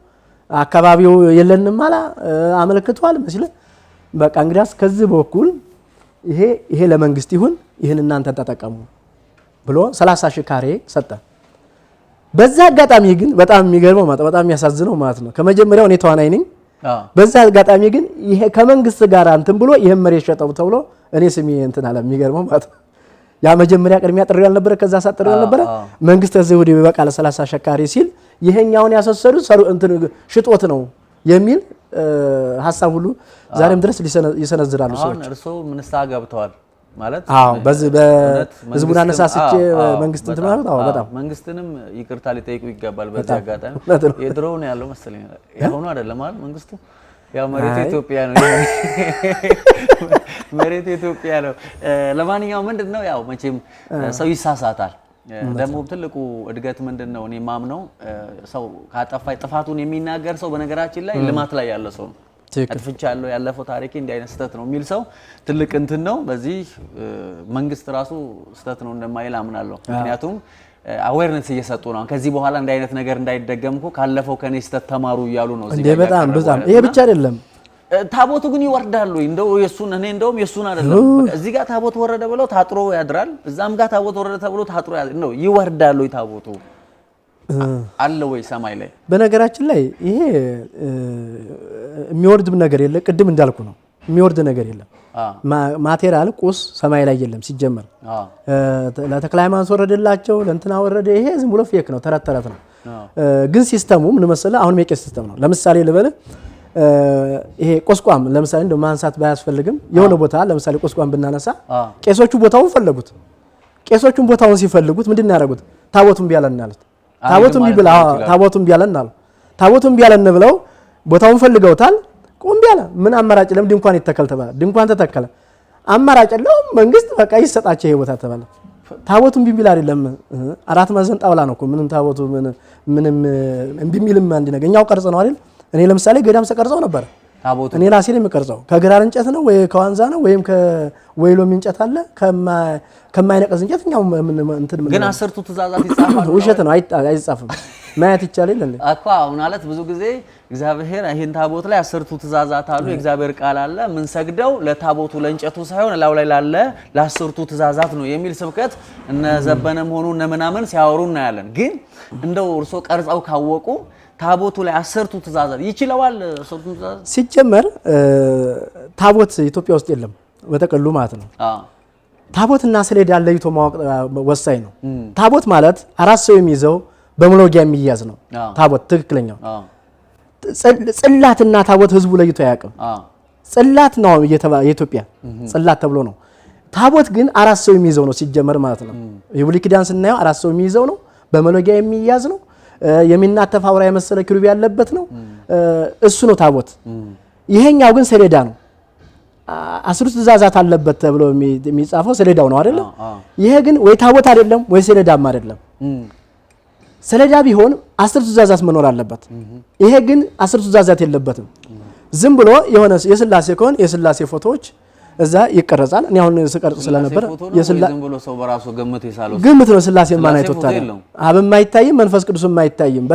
አካባቢው የለንም አላ አመልክቷል መስለ በቃ እንግዲያስ ከዚህ በኩል ይሄ ለመንግስት ይሁን ይሄን እናንተ ተጠቀሙ ብሎ 30,000 ካሬ ሰጠ በዛ አጋጣሚ ግን በጣም የሚገርመው በጣም የሚያሳዝነው ማለት ነው ከመጀመሪያው እኔ ተዋናይ ነኝ በዛ አጋጣሚ ግን ይሄ ከመንግስት ጋር እንትን ብሎ ይሄን መሬት ሸጠው ተብሎ እኔ ስሜ እንትን አለ የሚገርመው ማለት ነው ያ መጀመሪያ ቅድሚያ ጥሪ ያልነበረ ከዛ ሳጥሪ ያልነበረ መንግስት እዚህ ወዲህ በቃለ 30,000 ካሬ ሲል ይሄኛውን ያሰሰሩ እንትን ሽጦት ነው የሚል ሐሳብ ሁሉ ዛሬም ድረስ ይሰነዝራሉ ሰዎች እርሶ ምንሳ ገብተዋል ማለት በዚህ በህዝቡን አነሳስቼ መንግስት እንትን ማለት በጣም መንግስትንም ይቅርታ ሊጠይቁ ይገባል በዛ አጋጣሚ የድሮው ነው ያለው መሰለኝ ያሁኑ አይደለም ማለት መንግስቱ ያው መሬት ኢትዮጵያ ነው መሬት ኢትዮጵያ ነው ለማንኛውም ምንድነው ያው መቼም ሰው ይሳሳታል ደግሞ ትልቁ እድገት ምንድነው እኔ ማምነው ሰው ካጠፋይ ጥፋቱን የሚናገር ሰው በነገራችን ላይ ልማት ላይ ያለ ሰው ነው አጥፍቻለሁ ያለፈው ታሪኬ እንዲህ አይነት ስተት ነው የሚል ሰው ትልቅ እንትን ነው በዚህ መንግስት ራሱ ስተት ነው እንደማይል አምናለሁ ምክንያቱም አዌርነስ እየሰጡ ነው ከዚህ በኋላ እንዲህ አይነት ነገር እንዳይደገምኩ ካለፈው ከኔ ስተት ተማሩ ይያሉ ነው እዚህ በጣም ይሄ ብቻ አይደለም ታቦቱ ግን ይወርዳሉ እንደው የሱን እኔ እንደውም የሱን አይደለም እዚህ ጋር ታቦት ወረደ ብለው ታጥሮ ያድራል እዛም ጋር ታቦት ወረደ ተብሎ ታጥሮ ያድራል ነው ይወርዳሉ ታቦቱ አለ ወይ ሰማይ ላይ በነገራችን ላይ ይሄ የሚወርድም ነገር የለ ቅድም እንዳልኩ ነው የሚወርድ ነገር የለም ማቴሪያል ቁስ ሰማይ ላይ የለም ሲጀመር ለተክለ ሃይማኖት ወረደላቸው ለእንትና ወረደ ይሄ ዝም ብሎ ፌክ ነው ተረት ነው ግን ሲስተሙ ምን መሰለ አሁን የቄስ ሲስተም ነው ለምሳሌ ልበለ ይሄ ቆስቋም ለምሳሌ እንደው ማንሳት ባያስፈልግም የሆነ ቦታ ለምሳሌ ቆስቋም ብናነሳ ቄሶቹ ቦታውን ፈለጉት ቄሶቹን ቦታውን ሲፈልጉት ምንድን ያደረጉት ታቦቱን ቢያለን አሉት ታቦቱን ቢያለን አሉ ታቦቱን ቢያለን ብለው ቦታውን ፈልገውታል ቆም ቢያለ ምን አማራጭ ድንኳን ይተከል ተባለ ድንኳን ተተከለ አማራጭ ነው መንግስት በቃ ይሰጣቸው ይሄ ቦታ ተባለ ታቦቱን ቢሚል አይደለም አራት ማዕዘን ጣውላ ነው እኮ ምንም ታቦቱ ምንም ቢሚልም አንድ ነገር እኛው ቀርጽ ነው አይደል? እኔ ለምሳሌ ገዳም ተቀርጸው ነበር ታቦቱ እኔ ራሴ ነኝ የምቀርጸው ከግራር እንጨት ነው ወይ ከዋንዛ ነው ወይም ከወይሎም እንጨት አለ ከማይነቀዝ እንጨት እኛው እንትን ግን 10ቱ ትእዛዛት ይጻፋሉ ውሸት ነው አይጻፍም ማየት ይቻላል እንዴ አቋ ማለት ብዙ ጊዜ እግዚአብሔር ይሄን ታቦት ላይ 10ቱ ትእዛዛት አሉ የእግዚአብሔር ቃል አለ ምን ሰግደው ለታቦቱ ለእንጨቱ ሳይሆን ላው ላይ ላለ ለ10ቱ ትእዛዛት ነው የሚል ስብከት እነ ዘበነም ሆኑ እነ ምናምን ሲያወሩና ያለን ግን እንደው እርሶ ቀርጸው ካወቁ ታቦቱ ላይ 10ቱ ትእዛዛት ይችላል 10ቱ ትእዛዛት ሲጀመር ታቦት ኢትዮጵያ ውስጥ የለም በተቀሉ ማለት ነው ታቦትና ሰሌዳ ለይቶ ማወቅ ወሳኝ ነው ታቦት ማለት አራት ሰው የሚይዘው በመሎጊያ የሚያዝ ነው ታቦት ትክክለኛው ጽላትና ታቦት ህዝቡ ለይቶ ያቀም ጽላት ነው የኢትዮጵያ ጽላት ተብሎ ነው ታቦት ግን አራት ሰው የሚይዘው ነው ሲጀመር ማለት ነው የብሉይ ኪዳን ስናየው አራት ሰው የሚይዘው ነው በመሎጊያ የሚያዝ ነው የሚናተፍ አውራ የመሰለ ክሩብ ያለበት ነው እሱ ነው ታቦት ይሄኛው ግን ሰሌዳ ነው 10 ትእዛዛት አለበት ተብሎ የሚጻፈው ሰሌዳው ነው አይደል ይሄ ግን ወይ ታቦት አይደለም ወይ ሰሌዳም አይደለም ሰሌዳ ቢሆን 10 ትእዛዛት መኖር አለበት ይሄ ግን 10 ትእዛዛት የለበትም ዝም ብሎ የሆነ የስላሴ ከሆነ የስላሴ ፎቶዎች እዛ ይቀርጻል እኔ አሁን ስቀርጽ ስለነበር የስላሴ ዝም ብሎ ሰው በራሱ ግምት ይሳለው ግምት ነው ስላሴ ማን አይቶታል አብም አይታይም መንፈስ ቅዱስም አይታይም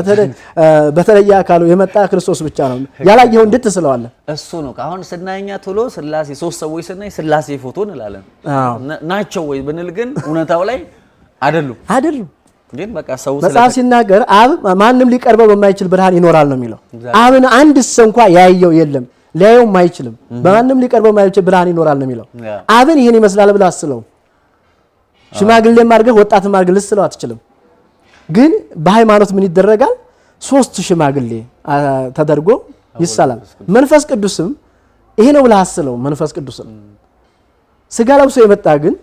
በተለየ አካሉ የመጣ ክርስቶስ ብቻ ነው ያላየው እንድትስለዋለ እሱ ነው አሁን ስናየኛ ቶሎ ስላሴ ሶስት ሰዎች ስናይ ስላሴ ፎቶ እንላለን ናቸው ወይ ብንል ግን እውነታው ላይ አይደሉም ግን በቃ ሰው መጽሐፍ ሲናገር አብ ማንንም ሊቀርበው በማይችል ብርሃን ይኖራል ነው የሚለው አብን አንድስ እንኳን ያየው የለም ሊያየውም አይችልም በማንንም ሊቀርበው በማይችል ብርሃን ይኖራል ነው የሚለው አብን ይሄን ይመስላል ብለህ አስለው ሽማግሌም አድርገህ ወጣትም አድርገህ ልስለው አትችልም ግን በሃይማኖት ምን ይደረጋል 3 ሽማግሌ ተደርጎ ይሳላል መንፈስ ቅዱስም ይሄ ነው ብለህ አስለው መንፈስ ቅዱስም ስጋ ለብሶ የመጣ ግን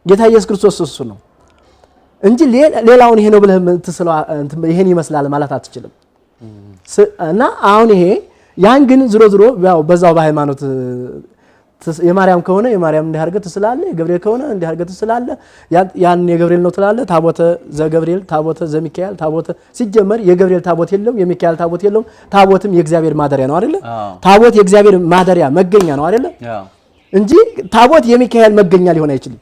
ጌታ ኢየሱስ ክርስቶስ እሱ ነው እንጂ ሌላውን ይሄ ነው ብለህ ትስለው ይሄን ይመስላል ማለት አትችልም እና አሁን ይሄ ያን ግን ዝሮ ያው በዛው በሃይማኖት የማርያም ከሆነ የማርያም እንዲህ አድርገህ ትስላለህ የገብርኤል ከሆነ እንዲህ አድርገህ ትስላለህ ያን የገብርኤል ነው ትላለህ ታቦተ ዘገብርኤል ታቦተ ዘሚካኤል ታቦተ ሲጀመር የገብርኤል ታቦት የለውም የሚካኤል ታቦት የለውም ታቦትም የእግዚአብሔር ማደሪያ ነው አይደል ታቦት የእግዚአብሔር ማደሪያ መገኛ ነው አይደል እንጂ ታቦት የሚካኤል መገኛ ሊሆን አይችልም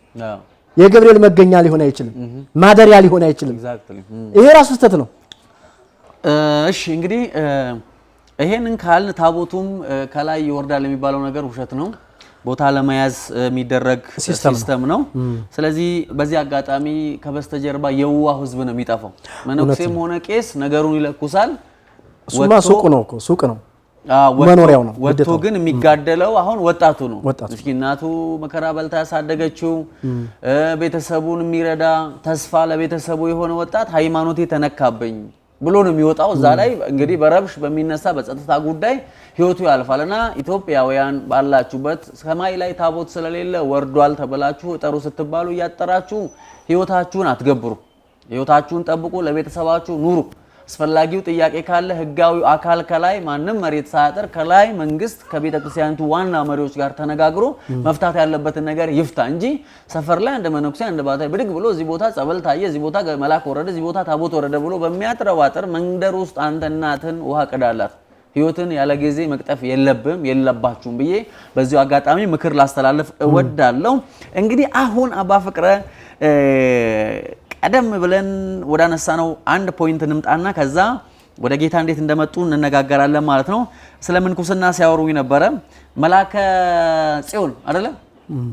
የገብርኤል መገኛ ሊሆን አይችልም ማደሪያ ሊሆን አይችልም ይሄ ራሱ ስተት ነው እሺ እንግዲህ ይሄንን ካልን ታቦቱም ከላይ ይወርዳል የሚባለው ነገር ውሸት ነው ቦታ ለመያዝ የሚደረግ ሲስተም ነው ስለዚህ በዚህ አጋጣሚ ከበስተጀርባ የዋህ ህዝብ ነው የሚጣፈው መነኩሴም ሆነ ቄስ ነገሩን ይለኩሳል ሱማ ሱቅ ነው መኖሪያው ነው ወጥቶ ግን የሚጋደለው አሁን ወጣቱ ነው ምስኪናቱ መከራ በልታ ያሳደገችው ቤተሰቡን የሚረዳ ተስፋ ለቤተሰቡ የሆነ ወጣት ሃይማኖቴ ተነካበኝ ብሎ ነው የሚወጣው እዛ ላይ እንግዲህ በረብሽ በሚነሳ በጸጥታ ጉዳይ ህይወቱ ያልፋልና ኢትዮጵያውያን ባላችሁበት ሰማይ ላይ ታቦት ስለሌለ ወርዷል ተበላችሁ እጠሩ ስትባሉ ያጠራችሁ ህይወታችሁን አትገብሩ ህይወታችሁን ጠብቁ ለቤተሰባችሁ ኑሩ አስፈላጊው ጥያቄ ካለ ህጋዊ አካል ከላይ ማንንም መሬት ሳያጠር ከላይ መንግስት ከቤተክርስቲያኒቱ ዋና መሪዎች ጋር ተነጋግሮ መፍታት ያለበት ነገር ይፍታ እንጂ ሰፈር ላይ እንደ መነኩሴ እንደ ባታይ ብድግ ብሎ እዚህ ቦታ ጸበል ታየ እዚህ ቦታ መላክ ወረደ እዚህ ቦታ ታቦት ወረደ ብሎ በሚያጥረው አጥር መንደር ውስጥ አንተ እናትን ውሃ ቀዳላት ህይወትን ያለ ጊዜ መቅጠፍ የለባችሁም ብዬ በዚሁ አጋጣሚ ምክር ላስተላልፍ እወዳለሁ እንግዲህ አሁን አባ ፍቅረ ቀደም ብለን ወዳነሳነው አንድ ፖይንት እንምጣና ከዛ ወደ ጌታ እንዴት እንደመጡ እንነጋገራለን ማለት ነው ስለ ምንኩስና ሲያወሩኝ ነበረ መላከ ጽዮን አይደለ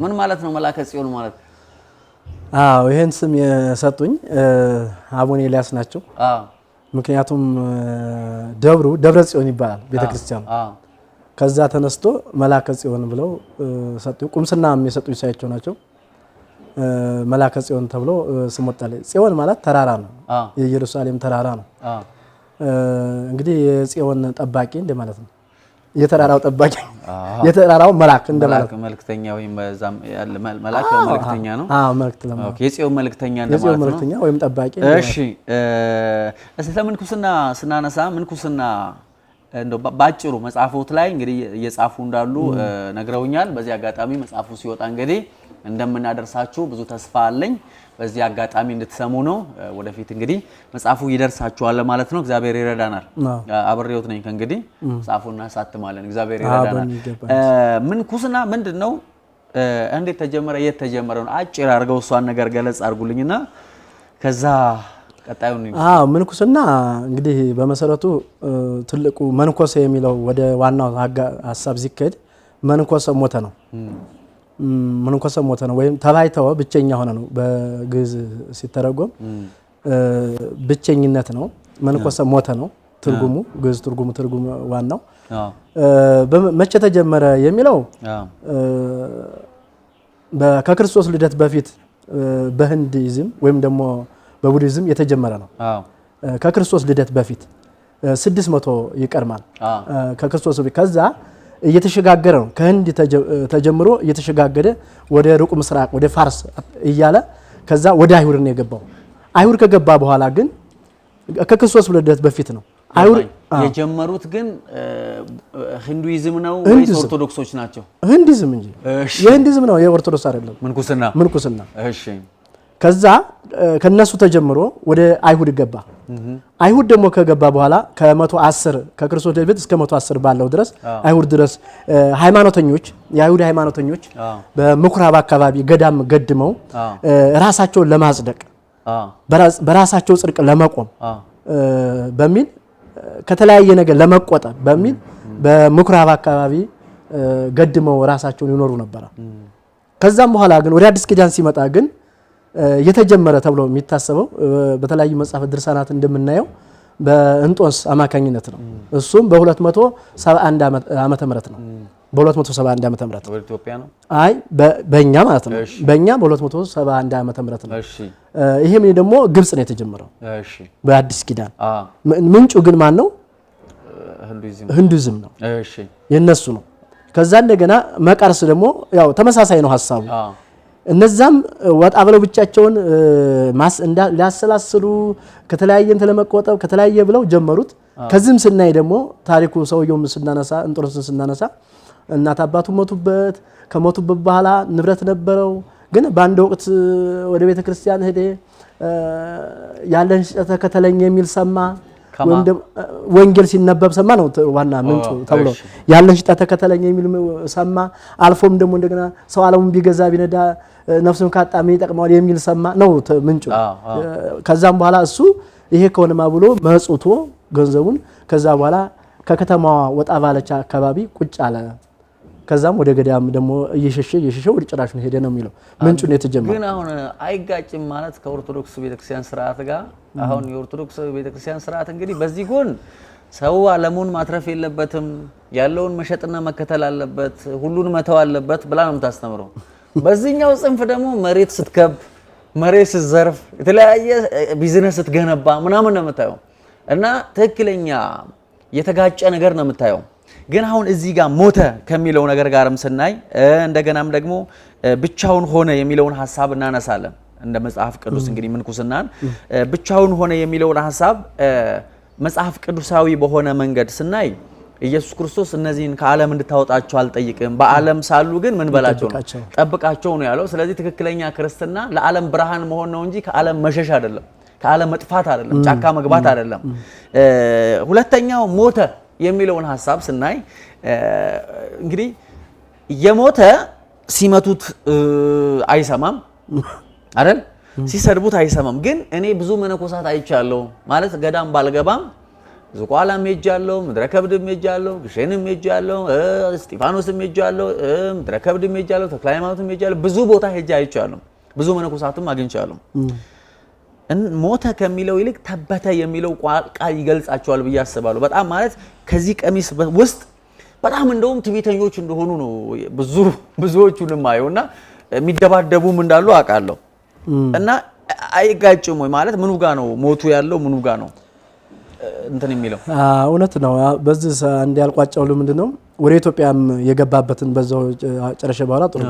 ምን ማለት ነው መላከ ጽዮን ማለት ይሄን ስም የሰጡኝ አቡነ ኤልያስ ናቸው ምክንያቱም ደብረ ጽዮን ይባላል ቤተክርስቲያኑ ከዛ ተነስቶ መላከ ጽዮን ብለው ሰጡኝ ቁምስናም የሰጡኝ ሳይቸው ናቸው መላከ ጽዮን ተብሎ ስም ወጣለ ጽዮን ማለት ተራራ ነው የኢየሩሳሌም ተራራ ነው እንግዲህ የጽዮን ጠባቂ እንደማለት ነው የተራራው ጠባቂ የተራራው መልአክ እንደማለት ነው መልእክተኛ ወይም በዛም ያለ መልአክ መልእክተኛ ነው መልእክት ለማለት ኦኬ የጽዮን መልእክተኛ እንደማለት ነው የጽዮን መልእክተኛ ወይም ጠባቂ እሺ ስለምንኩስና ስናነሳ ምንኩስና እንደው ባጭሩ መጽሐፎት ላይ እንግዲህ እየጻፉ እንዳሉ ነግረውኛል። በዚህ አጋጣሚ መጽሐፉ ሲወጣ እንግዲህ እንደምናደርሳችሁ ብዙ ተስፋ አለኝ። በዚህ አጋጣሚ እንድትሰሙ ነው። ወደፊት እንግዲህ መጽሐፉ ይደርሳችኋል ማለት ነው። እግዚአብሔር ይረዳናል። አብሬዎት ነኝ ከእንግዲህ መጽሐፉን እናሳትማለን። እግዚአብሔር ይረዳናል። ምንኩስና ምንድነው? እንዴት ተጀመረ? የት ተጀመረ? አጭር አድርገው እሷን ነገር ገለጽ አድርጉልኝና ከዛ ቀጣዩን ምንኩስና እንግዲህ በመሰረቱ ትልቁ መንኮሰ የሚለው ወደ ዋናው ሐሳብ ሲከድ መንኮሰ ሞተ ነው። መንኮሰ ሞተ ነው ወይም ተባይተው ብቸኛ ሆነ ነው። በግዕዝ ሲተረጎም ብቸኝነት ነው። መንኮሰ ሞተ ነው ትርጉሙ። ግዕዝ ትርጉሙ ዋናው መቼ ተጀመረ የሚለው ከክርስቶስ ልደት በፊት በህንዲዝም ወይም ደግሞ በቡዲዝም የተጀመረ ነው። ከክርስቶስ ልደት በፊት 600 ይቀርማል። ከክርስቶስ በፊት ከዛ እየተሸጋገረ ነው። ከህንድ ተጀምሮ እየተሸጋገረ ወደ ሩቅ ምስራቅ ወደ ፋርስ እያለ ከዛ ወደ አይሁድ ነው የገባው። አይሁድ ከገባ በኋላ ግን ከክርስቶስ ልደት በፊት ነው። አይሁድ የጀመሩት ግን ሂንዱይዝም ነው ወይስ ኦርቶዶክሶች ናቸው? ሂንዱይዝም እንጂ የሂንዱይዝም ነው፣ የኦርቶዶክስ አይደለም። ምንኩስና እሺ። ከዛ ከነሱ ተጀምሮ ወደ አይሁድ ገባ። አይሁድ ደግሞ ከገባ በኋላ ከ110 ከክርስቶስ ልደት እስከ 110 ባለው ድረስ አይሁድ ድረስ ሃይማኖተኞች የአይሁድ ሃይማኖተኞች በምኩራብ አካባቢ ገዳም ገድመው ራሳቸውን ለማጽደቅ በራሳቸው ጽድቅ ለመቆም በሚል ከተለያየ ነገር ለመቆጠብ በሚል በምኩራብ አካባቢ ገድመው ራሳቸውን ይኖሩ ነበር። ከዛም በኋላ ግን ወደ አዲስ ኪዳን ሲመጣ ግን የተጀመረ ተብሎ የሚታሰበው በተለያዩ መጽሐፍ ድርሳናት እንደምናየው በእንጦንስ አማካኝነት ነው። እሱም በ271 ዓመተ ምህረት ነው። በ271 ዓመተ ምህረት ወደ ኢትዮጵያ ነው። አይ በእኛ ማለት ነው። በእኛ በ271 ዓመተ ምህረት ነው። ይሄም ደግሞ ግብጽ ነው የተጀመረው። እሺ በአዲስ ኪዳን ምንጩ ግን ማን ነው? ሂንዱይዝም ነው። እሺ የነሱ ነው። ከዛ እንደገና መቃርስ ደግሞ ያው ተመሳሳይ ነው ሐሳቡ። እነዛም ወጣ ብለው ብቻቸውን ሊያሰላስሉ ከተለያየ እንተ ለመቆጠብ ከተለያየ ብለው ጀመሩት። ከዚህም ስናይ ደግሞ ታሪኩ ሰውየውም ስናነሳ እንጦንስን ስናነሳ እናት አባቱ ሞቱበት። ከሞቱበት በኋላ ንብረት ነበረው። ግን በአንድ ወቅት ወደ ቤተ ክርስቲያን ሄደ። ያለን ሽጠት ተከተለኝ የሚል ሰማ። ወንጌል ሲነበብ ሰማ ነው ዋና ምንጩ ተብሎ ያለን ሽጠት ተከተለኝ የሚል ሰማ። አልፎም ደግሞ እንደገና ሰው ዓለሙን ቢገዛ ቢነዳ ነፍሱን ካጣ ምን ይጠቅመዋል የሚል ሰማ ነው ምንጩ። ከዛም በኋላ እሱ ይሄ ከሆነማ ብሎ መጽውቶ ገንዘቡን ከዛ በኋላ ከከተማዋ ወጣ ባለቻ አካባቢ ቁጭ አለ። ከዛም ወደ ገዳም ደግሞ እየሸሸ ወደ ጭራሽ ነው ሄደ ነው የሚለው ምንጩ ነው የተጀመረው። ግን አሁን አይጋጭም ማለት ከኦርቶዶክስ ቤተክርስቲያን ስርዓት ጋር። አሁን የኦርቶዶክስ ቤተክርስቲያን ስርዓት እንግዲህ በዚህ ጎን ሰው ዓለሙን ማትረፍ የለበትም፣ ያለውን መሸጥና መከተል አለበት፣ ሁሉን መተው አለበት ብላ ነው የምታስተምረው። በዚህኛው ጽንፍ ደግሞ መሬት ስትከብ፣ መሬት ስትዘርፍ፣ የተለያየ ቢዝነስ ስትገነባ ምናምን ነው የምታየው እና ትክክለኛ የተጋጨ ነገር ነው የምታየው። ግን አሁን እዚህ ጋር ሞተ ከሚለው ነገር ጋርም ስናይ እንደገናም ደግሞ ብቻውን ሆነ የሚለውን ሐሳብ እናነሳለን። እንደ መጽሐፍ ቅዱስ እንግዲህ ምንኩስናን ብቻውን ሆነ የሚለውን ሐሳብ መጽሐፍ ቅዱሳዊ በሆነ መንገድ ስናይ ኢየሱስ ክርስቶስ እነዚህን ከዓለም እንድታወጣቸው አልጠይቅም፣ በዓለም ሳሉ ግን ምን በላቸው ነው ጠብቃቸው ነው ያለው። ስለዚህ ትክክለኛ ክርስትና ለዓለም ብርሃን መሆን ነው እንጂ ከዓለም መሸሽ አይደለም፣ ከዓለም መጥፋት አይደለም፣ ጫካ መግባት አይደለም። ሁለተኛው ሞተ የሚለውን ሐሳብ ስናይ እንግዲህ የሞተ ሲመቱት አይሰማም አይደል? ሲሰድቡት አይሰማም። ግን እኔ ብዙ መነኮሳት አይቻለሁ ማለት ገዳም ባልገባም ዝቋላም ሄጃለሁ፣ ምድረ ከብድም ሄጃለሁ፣ ግሼንም ሄጃለሁ፣ እስጢፋኖስም ሄጃለሁ፣ ምድረ ከብድም ሄጃለሁ፣ ተክለ ሃይማኖትም ሄጃለሁ። ብዙ ቦታ ሄጃ አይቻለሁ። ብዙ መነኮሳትም አግኝቻለሁ። ሞተ ከሚለው ይልቅ ተበተ የሚለው ቃል ይገልጻቸዋል ብዬ አስባለሁ። በጣም ማለት ከዚህ ቀሚስ ውስጥ በጣም እንደውም ትዕቢተኞች እንደሆኑ ነው ብዙዎቹንም ማየውና የሚደባደቡም እንዳሉ አውቃለሁ። እና አይጋጭም ወይ ማለት ምኑ ጋር ነው ሞቱ ያለው ምኑ ጋር ነው እንትን የሚለው? እውነት ነው። በዚህ አንድ ያልቋጫው ምንድነው ወደ ኢትዮጵያም የገባበትን በዛው ጨረሸ በኋላ ጥሩ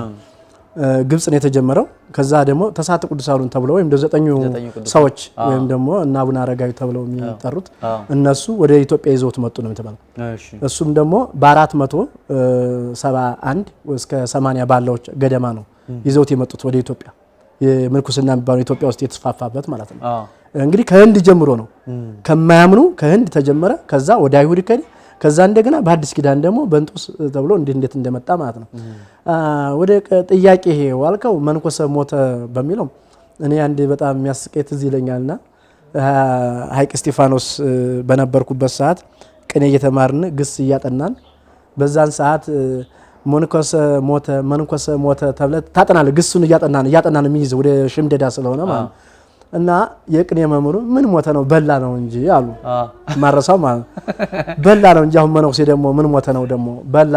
ግብጽ ነው የተጀመረው። ከዛ ደግሞ ተስዓተ ቅዱሳኑን ተብለው ወይም ዘጠኙ ሰዎች ወይም ደግሞ እና አቡነ አረጋዊ ተብለው የሚጠሩት እነሱ ወደ ኢትዮጵያ ይዘውት መጡ ነው የተባለው። እሱም ደግሞ በ471 እስከ 80 ባለው ገደማ ነው ይዘውት የመጡት ወደ ኢትዮጵያ። የምንኩስና የሚባለው ኢትዮጵያ ውስጥ የተስፋፋበት ማለት ነው። እንግዲህ ከህንድ ጀምሮ ነው ከማያምኑ ከህንድ ተጀመረ። ከዛ ወደ አይሁድ ከዛ እንደገና በአዲስ ኪዳን ደግሞ በእንጦስ ተብሎ እንዴት እንደመጣ ማለት ነው። ወደ ጥያቄ ይሄ ዋልከው መንኮሰ ሞተ በሚለው እኔ አንድ በጣም የሚያስቀኝ ትዝ ይለኛልና ሐይቅ እስጢፋኖስ በነበርኩበት ሰዓት ቅኔ እየተማርን ግስ እያጠናን በዛን ሰዓት መንኮሰ ሞተ ተብለ ታጠናለ ግሱን እያጠናን የሚይዝ ወደ ሽምደዳ ስለሆነ ማለት እና የቅኔ መምህሩ ምን ሞተ ነው በላ ነው እንጂ አሉ። ማረሳው ማለት በላ ነው እንጂ አሁን መነኩሴ ደግሞ ምን ሞተ ነው ደግሞ በላ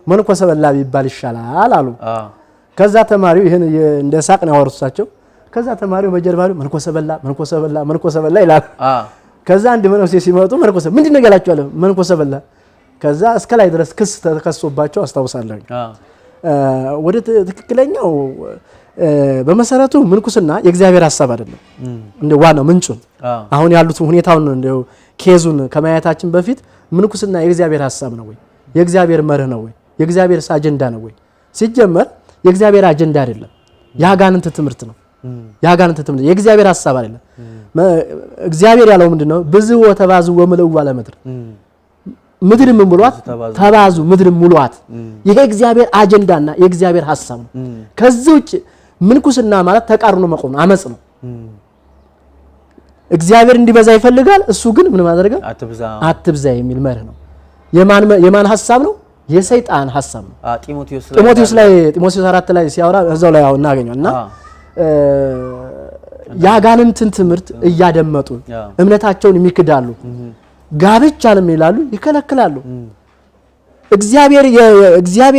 መንኮሰ በላ ቢባል ይሻላል አሉ። ከዛ ተማሪው ይሄን እንደ ሳቅ ነው ያወሩሳቸው። ከዛ ተማሪው በጀርባው መንኮሰ በላ ይላል። ከዛ አንድ መነኩሴ ሲመጡ መንኮሰ ምንድን ነው ያላችሁ አለ። መንኮሰ በላ ከዛ እስከ ላይ ድረስ ክስ ተከሶባቸው አስታውሳለሁ። ወደ ትክክለኛው በመሰረቱ ምንኩስና የእግዚአብሔር ሐሳብ አይደለም። እንደ ዋናው ምንጩን አሁን ያሉት ሁኔታውን እንደው ኬዙን ከማየታችን በፊት ምንኩስና የእግዚአብሔር ሐሳብ ነው ወይ? የእግዚአብሔር መርህ ነው ወይ? የእግዚአብሔር አጀንዳ ነው ወይ? ሲጀመር የእግዚአብሔር አጀንዳ አይደለም። የአጋንንት ትምህርት ነው። የአጋንንት ትምህርት የእግዚአብሔር ሐሳብ አይደለም። እግዚአብሔር ያለው ምንድነው? ብዙ ወተባዙ ወምልኡ ባለ ምድር ምድርም ሙሉአት ተባዙ ምድርም ሙሉአት። ይሄ እግዚአብሔር አጀንዳና የእግዚአብሔር ሐሳብ ነው። ከዚህ ውጭ ምንኩስና ማለት ተቃርኖ መቆም አመጽ ነው። እግዚአብሔር እንዲበዛ ይፈልጋል፣ እሱ ግን ምን ማድረግ አትብዛ የሚል መርህ ነው። የማን ሐሳብ ነው? የሰይጣን ሐሳብ ነው። ጢሞቴዎስ 4 ላይ ሲያወራ እዛው ላይ እናገኘዋልና ያጋንንትን ትምህርት እያደመጡ እምነታቸውን የሚክዳሉ፣ ጋብቻንም ይላሉ ይከለክላሉ። እግዚአብየር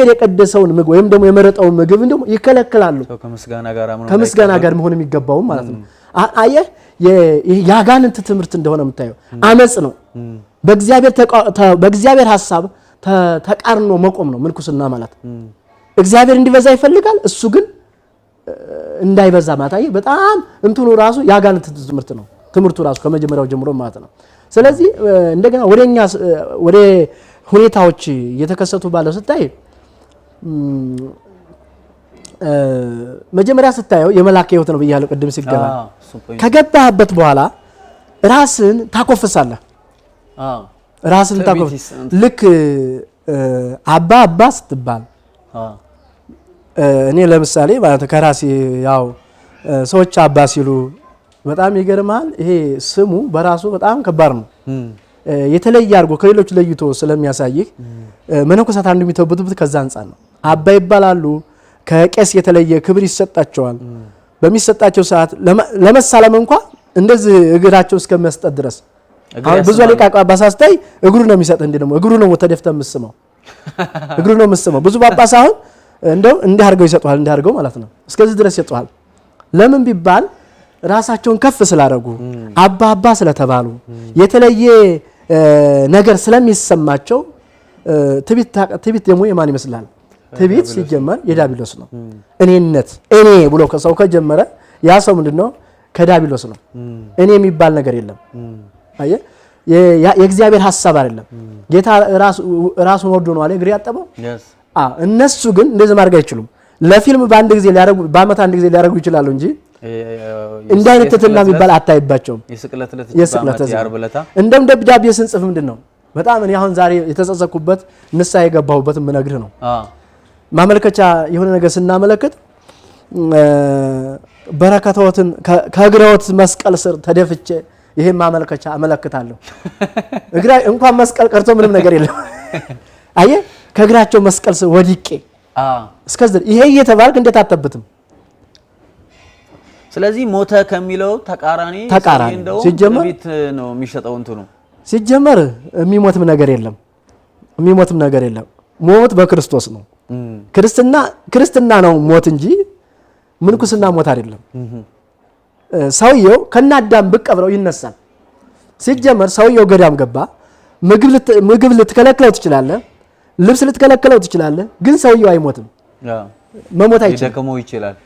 የቀደሰውን ምግብ ወይም ደግሞ የመረጠውን ምግብ እንደሞ ይከለክላሉ። ከምስጋና ጋር መሆን የሚገባው ማለት ነው። አየህ ያጋንንት ትምህርት እንደሆነ የምታየው አመጽ ነው። በእግዚአብሔር ሐሳብ ተቃርኖ መቆም ነው ምንኩስና ማለት። እግዚአብሔር እንዲበዛ ይፈልጋል፣ እሱ ግን እንዳይበዛ ማለት አየህ በጣም እንትኑ ራሱ ያጋንንት ትምህርት ነው። ትምህርቱ ራሱ ከመጀመሪያው ጀምሮ ማለት ነው። ስለዚህ እንደገና ወደ ሁኔታዎች እየተከሰቱ ባለው ስታይ መጀመሪያ ስታየው የመላክ ህይወት ነው ብያለሁ ቅድም ሲገባ። ከገባህበት በኋላ ራስን ታኮፍሳለህ። ራስን ታኮፍስ ልክ አባ ስትባል እኔ ለምሳሌ ማለት ከራሴ ያው ሰዎች አባ ሲሉ በጣም ይገርማል። ይሄ ስሙ በራሱ በጣም ከባድ ነው። የተለየ አድርጎ ከሌሎች ለይቶ ስለሚያሳይህ መነኮሳት አንዱ የሚተውበት ከዛ አንፃር ነው። አባ ይባላሉ። ከቄስ የተለየ ክብር ይሰጣቸዋል። በሚሰጣቸው ሰዓት ለመሳለም እንኳን እንደዚህ እግራቸው እስከሚያስጠጥ ድረስ አሁን ብዙ ሊቃነ ጳጳሳት ላይ እግሩ ነው የሚሰጥ። እንዴ ደግሞ እግሩ ነው ተደፍተህ የምትስመው፣ እግሩ ነው የምትስመው። ብዙ ጳጳስ አሁን እንደው እንዲህ አድርገው ይሰጡሃል፣ እንዲህ አድርገው ማለት ነው እስከዚህ ድረስ ይሰጡሃል። ለምን ቢባል ራሳቸውን ከፍ ስላደረጉ አባ ስለተባሉ የተለየ ነገር ስለሚሰማቸው። ትቢት ደግሞ የማን ይመስላል? ትቢት ሲጀመር የዳቢሎስ ነው። እኔነት እኔ ብሎ ከሰው ከጀመረ ያ ሰው ምንድነው? ከዳቢሎስ ነው። እኔ የሚባል ነገር የለም። አየ የእግዚአብሔር ሐሳብ አይደለም። ጌታ ራሱን ወርዶ ነው አለ እግር ያጠበው። እነሱ ግን እንደዚህ ማድረግ አይችሉም። ለፊልም በአመት አንድ ጊዜ ሊያደርጉ ይችላሉ እንጂ እንደ አይነት ትትና የሚባል አታይባቸውም። የስቅለት ያርብለታ እንደም ደብዳቤ ስንጽፍ ምንድነው በጣም እኔ አሁን ዛሬ የተጸጸኩበት ንስሐ የገባሁበት ምነግርህ ነው። ማመልከቻ የሆነ ነገር ስናመለክት በረከታዎትን ከእግረዎት መስቀል ስር ተደፍቼ ይሄን ማመልከቻ አመለክታለሁ። እግራ እንኳን መስቀል ቀርቶ ምንም ነገር የለም። አየ ከእግራቸው መስቀል ስር ወድቄ እስከዚህ ይሄ እየተባልክ እንዴት አተብትም? ስለዚህ ሞተ ከሚለው ተቃራኒ ሲጀመር ነው የሚሸጠው እንትኑ ሲጀመር የሚሞትም ነገር የለም። ሞት በክርስቶስ ነው። ክርስትና ነው ሞት እንጂ ምንኩስና ሞት አይደለም። ሰውየው ከናዳም ብቀብረው ይነሳል። ሲጀመር ሰውየው ገዳም ገባ። ምግብ ልትከለክለው ትችላለህ፣ ልብስ ልትከለክለው ትችላለህ፣ ግን ሰውየው አይሞትም። መሞት አይችልም።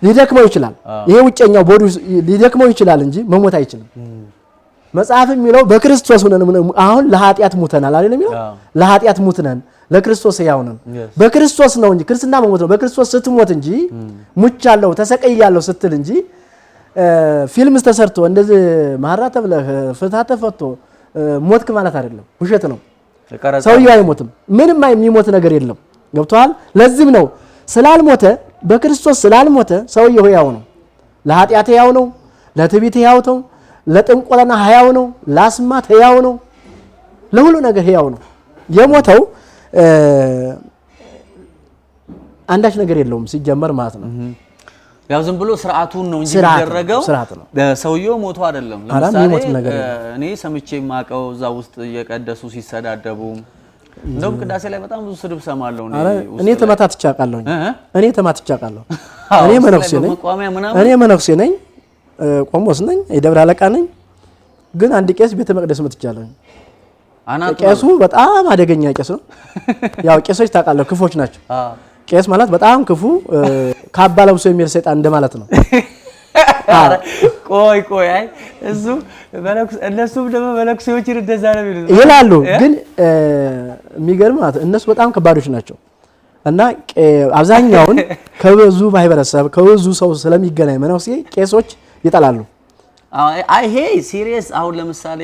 ሊደክመው ይችላል። ይሄ ውጨኛው ቦዲ ሊደክመው ይችላል እንጂ መሞት አይችልም። መጽሐፍ የሚለው በክርስቶስ ሆነን አሁን ለኃጢአት ሙተናል አይደል የሚለው ለኃጢአት ሙተናል ለክርስቶስ ሕያው ነን። በክርስቶስ ነው እንጂ ክርስትና መሞት ነው። በክርስቶስ ስትሞት እንጂ ሙቻለሁ ተሰቀያለሁ ስትል እንጂ ፊልም ተሰርቶ እንደዚህ ማራ ተብለህ ፍታ ተፈቶ ሞትክ ማለት አይደለም። ውሸት ነው። ሰውየው አይሞትም። ምንም የሚሞት ነገር የለም። ገብቷል። ለዚህም ነው ስላልሞተ በክርስቶስ ስላልሞተ ሰውየው ሕያው ነው። ለኃጢአት ሕያው ነው። ለትዕቢት ሕያው ነው። ለጥንቆላና ሕያው ነው። ለአስማት ሕያው ነው። ለሁሉ ነገር ሕያው ነው። የሞተው አንዳች ነገር የለውም ሲጀመር ማለት ነው። ያው ዝም ብሎ ስርዓቱን ነው እንጂ የሚደረገው ሰውየው ሞቶ አይደለም። ለምሳሌ እኔ ሰምቼ ማቀው እዛ ውስጥ እየቀደሱ ሲሰዳደቡ እንደውም ቅዳሴ ላይ በጣም ብዙ ስድብ ሰማለሁ። እኔ ተማታትቻ ቃለሁ። እኔ መነኩሴ ነኝ፣ ቆሞስ ነኝ፣ የደብረ አለቃ ነኝ። ግን አንድ ቄስ ቤተ መቅደስ መጥቻለሁ። ቄሱ በጣም አደገኛ ቄስ ነው። ያው ቄሶች ታውቃለህ ክፎች ናቸው። ቄስ ማለት በጣም ክፉ ካባ ለብሶ የሚል ሰይጣን እንደማለት ነው። ቆይ አይ እነሱም ደግሞ መነኩሴዎች እንደዛ ነው ይላሉ። ግን የሚገርም ማለት እነሱ በጣም ከባዶች ናቸው እና አብዛኛውን ከብዙ ማህበረሰብ ከብዙ ሰው ስለሚገናኝ መነኩሴ ቄሶች ይጠላሉ። ይሄ ሲሪየስ። አሁን ለምሳሌ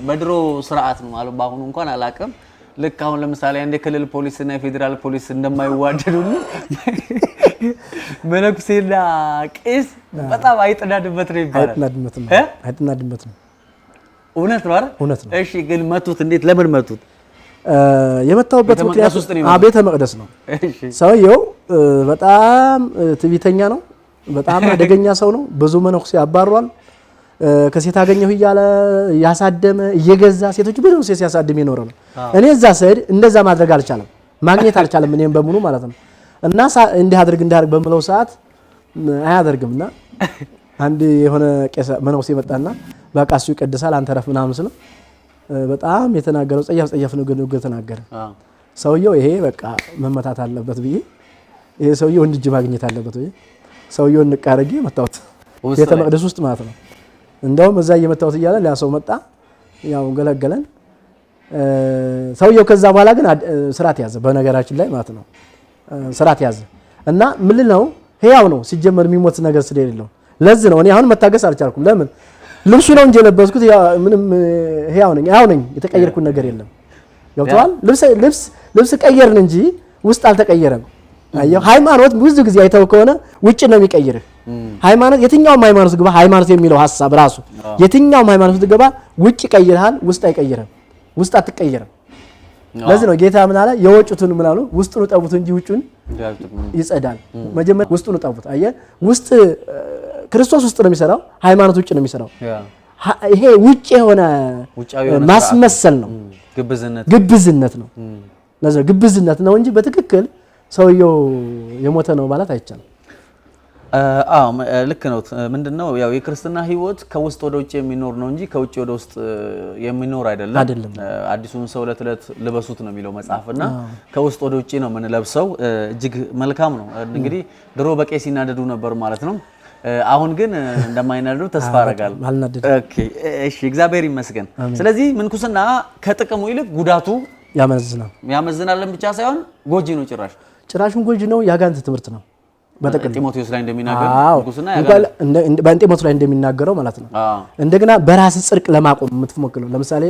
በድሮ ስርዓት ነው ማለት በአሁኑ እንኳን አላውቅም። ልክ አሁን ለምሳሌ አንድ የክልል ፖሊስ እና የፌዴራል ፖሊስ እንደማይዋደዱ መነኩሴና ቄስ በጣም አይጠናድበት ነው ይባላል። አይጠናድበት ነው። እውነት ነው አይደል? እውነት ነው። እሺ ግን መቱት። እንዴት? ለምን መቱት? የመታውበት ምክንያት ቤተ መቅደስ ነው። ሰውየው በጣም ትዕቢተኛ ነው። በጣም አደገኛ ሰው ነው። ብዙ መነኩሴ አባሯል። ከሴት አገኘሁ እያለ ያሳደመ እየገዛ ሴቶች ብዙ ሴት ሲያሳድም የኖረ ነው። እኔ እዛ ስሄድ እንደዛ ማድረግ አልቻለም፣ ማግኘት አልቻለም። እኔም በሙሉ ማለት ነው። እና እንዲህ አድርግ በምለው ሰዓት አያደርግምና አንድ የሆነ ቄስ መነኩሴ መጣና በቃ እሱ ይቀድሳል አንተ ረፍ ምናምን ስለው በጣም የተናገረው ጸያፍ ንግግር ተናገረ። ሰውየው ይሄ በቃ መመታት አለበት ብዬ ይሄ ሰውየው እንድጅ ማግኘት አለበት ብዬ ሰውየውን ንቃረጊ መታወት ቤተ መቅደስ ውስጥ ማለት ነው። እንደውም እዛ እየመታወት እያለ ያ ሰው መጣ፣ ያው ገለገለን። ሰውየው ከዛ በኋላ ግን ስርዓት ያዘ፣ በነገራችን ላይ ማለት ነው ስርዓት ያዘ እና ምን ነው ሕያው ነው ሲጀመር የሚሞት ነገር ስለሌለው። ለዚህ ነው እኔ አሁን መታገስ አልቻልኩም። ለምን ልብሱ ነው እንጂ የለበስኩት ምንም ሕያው ነኝ፣ የተቀየርኩት ነገር የለም። ገብቷል። ልብስ ቀየርን እንጂ ውስጥ አልተቀየረም። አየው ሃይማኖት ብዙ ጊዜ አይተው ከሆነ ውጭ ነው የሚቀይርህ። ሃይማኖት የትኛውም ሃይማኖት ግባ፣ ሃይማኖት የሚለው ሐሳብ ራሱ የትኛውም ሃይማኖት ግባ ውጭ ይቀይርሃል፣ ውስጥ አይቀይርም፣ ውስጥ አትቀየርም። ለዚህ ነው ጌታ ምን አለ? የወጩትን ምን አሉ? ውስጡን ጠቡት እንጂ ውጩን ይጸዳል። መጀመሪያ ውስጡን ጠቡት። አየህ ውስጥ ክርስቶስ ውስጥ ነው የሚሰራው፣ ሃይማኖት ውጭ ነው የሚሰራው። ይሄ ውጭ የሆነ ማስመሰል ነው፣ ግብዝነት ነው። ለዚህ ግብዝነት ነው እንጂ በትክክል ሰውየው የሞተ ነው ማለት አይቻልም። ልክ ነው። ምንድነው ያው የክርስትና ህይወት ከውስጥ ወደ ውጭ የሚኖር ነው እንጂ ከውጭ ወደ ውስጥ የሚኖር አይደለም። አዲሱን ሰው ለትለት ልበሱት ነው የሚለው መጽሐፍና ከውስጥ ወደ ውጭ ነው የምንለብሰው። እጅግ መልካም ነው። እንግዲህ ድሮ በቄስ ሲናደዱ ነበር ማለት ነው። አሁን ግን እንደማይናደዱ ተስፋ አደርጋለሁ። ኦኬ እሺ፣ እግዚአብሔር ይመስገን። ስለዚህ ምንኩስና ከጥቅሙ ይልቅ ጉዳቱ ያመዝናል ብቻ ሳይሆን ጎጂ ነው። ጭራሹን ጎጂ ነው። ያጋንንት ትምህርት ነው። በጢሞቴዎስ ላይ እንደሚናገረው ምንኩስና በጢሞቴዎስ ላይ እንደሚናገረው ማለት ነው። እንደገና በራስ ጽድቅ ለማቆም የምትሞክረው ለምሳሌ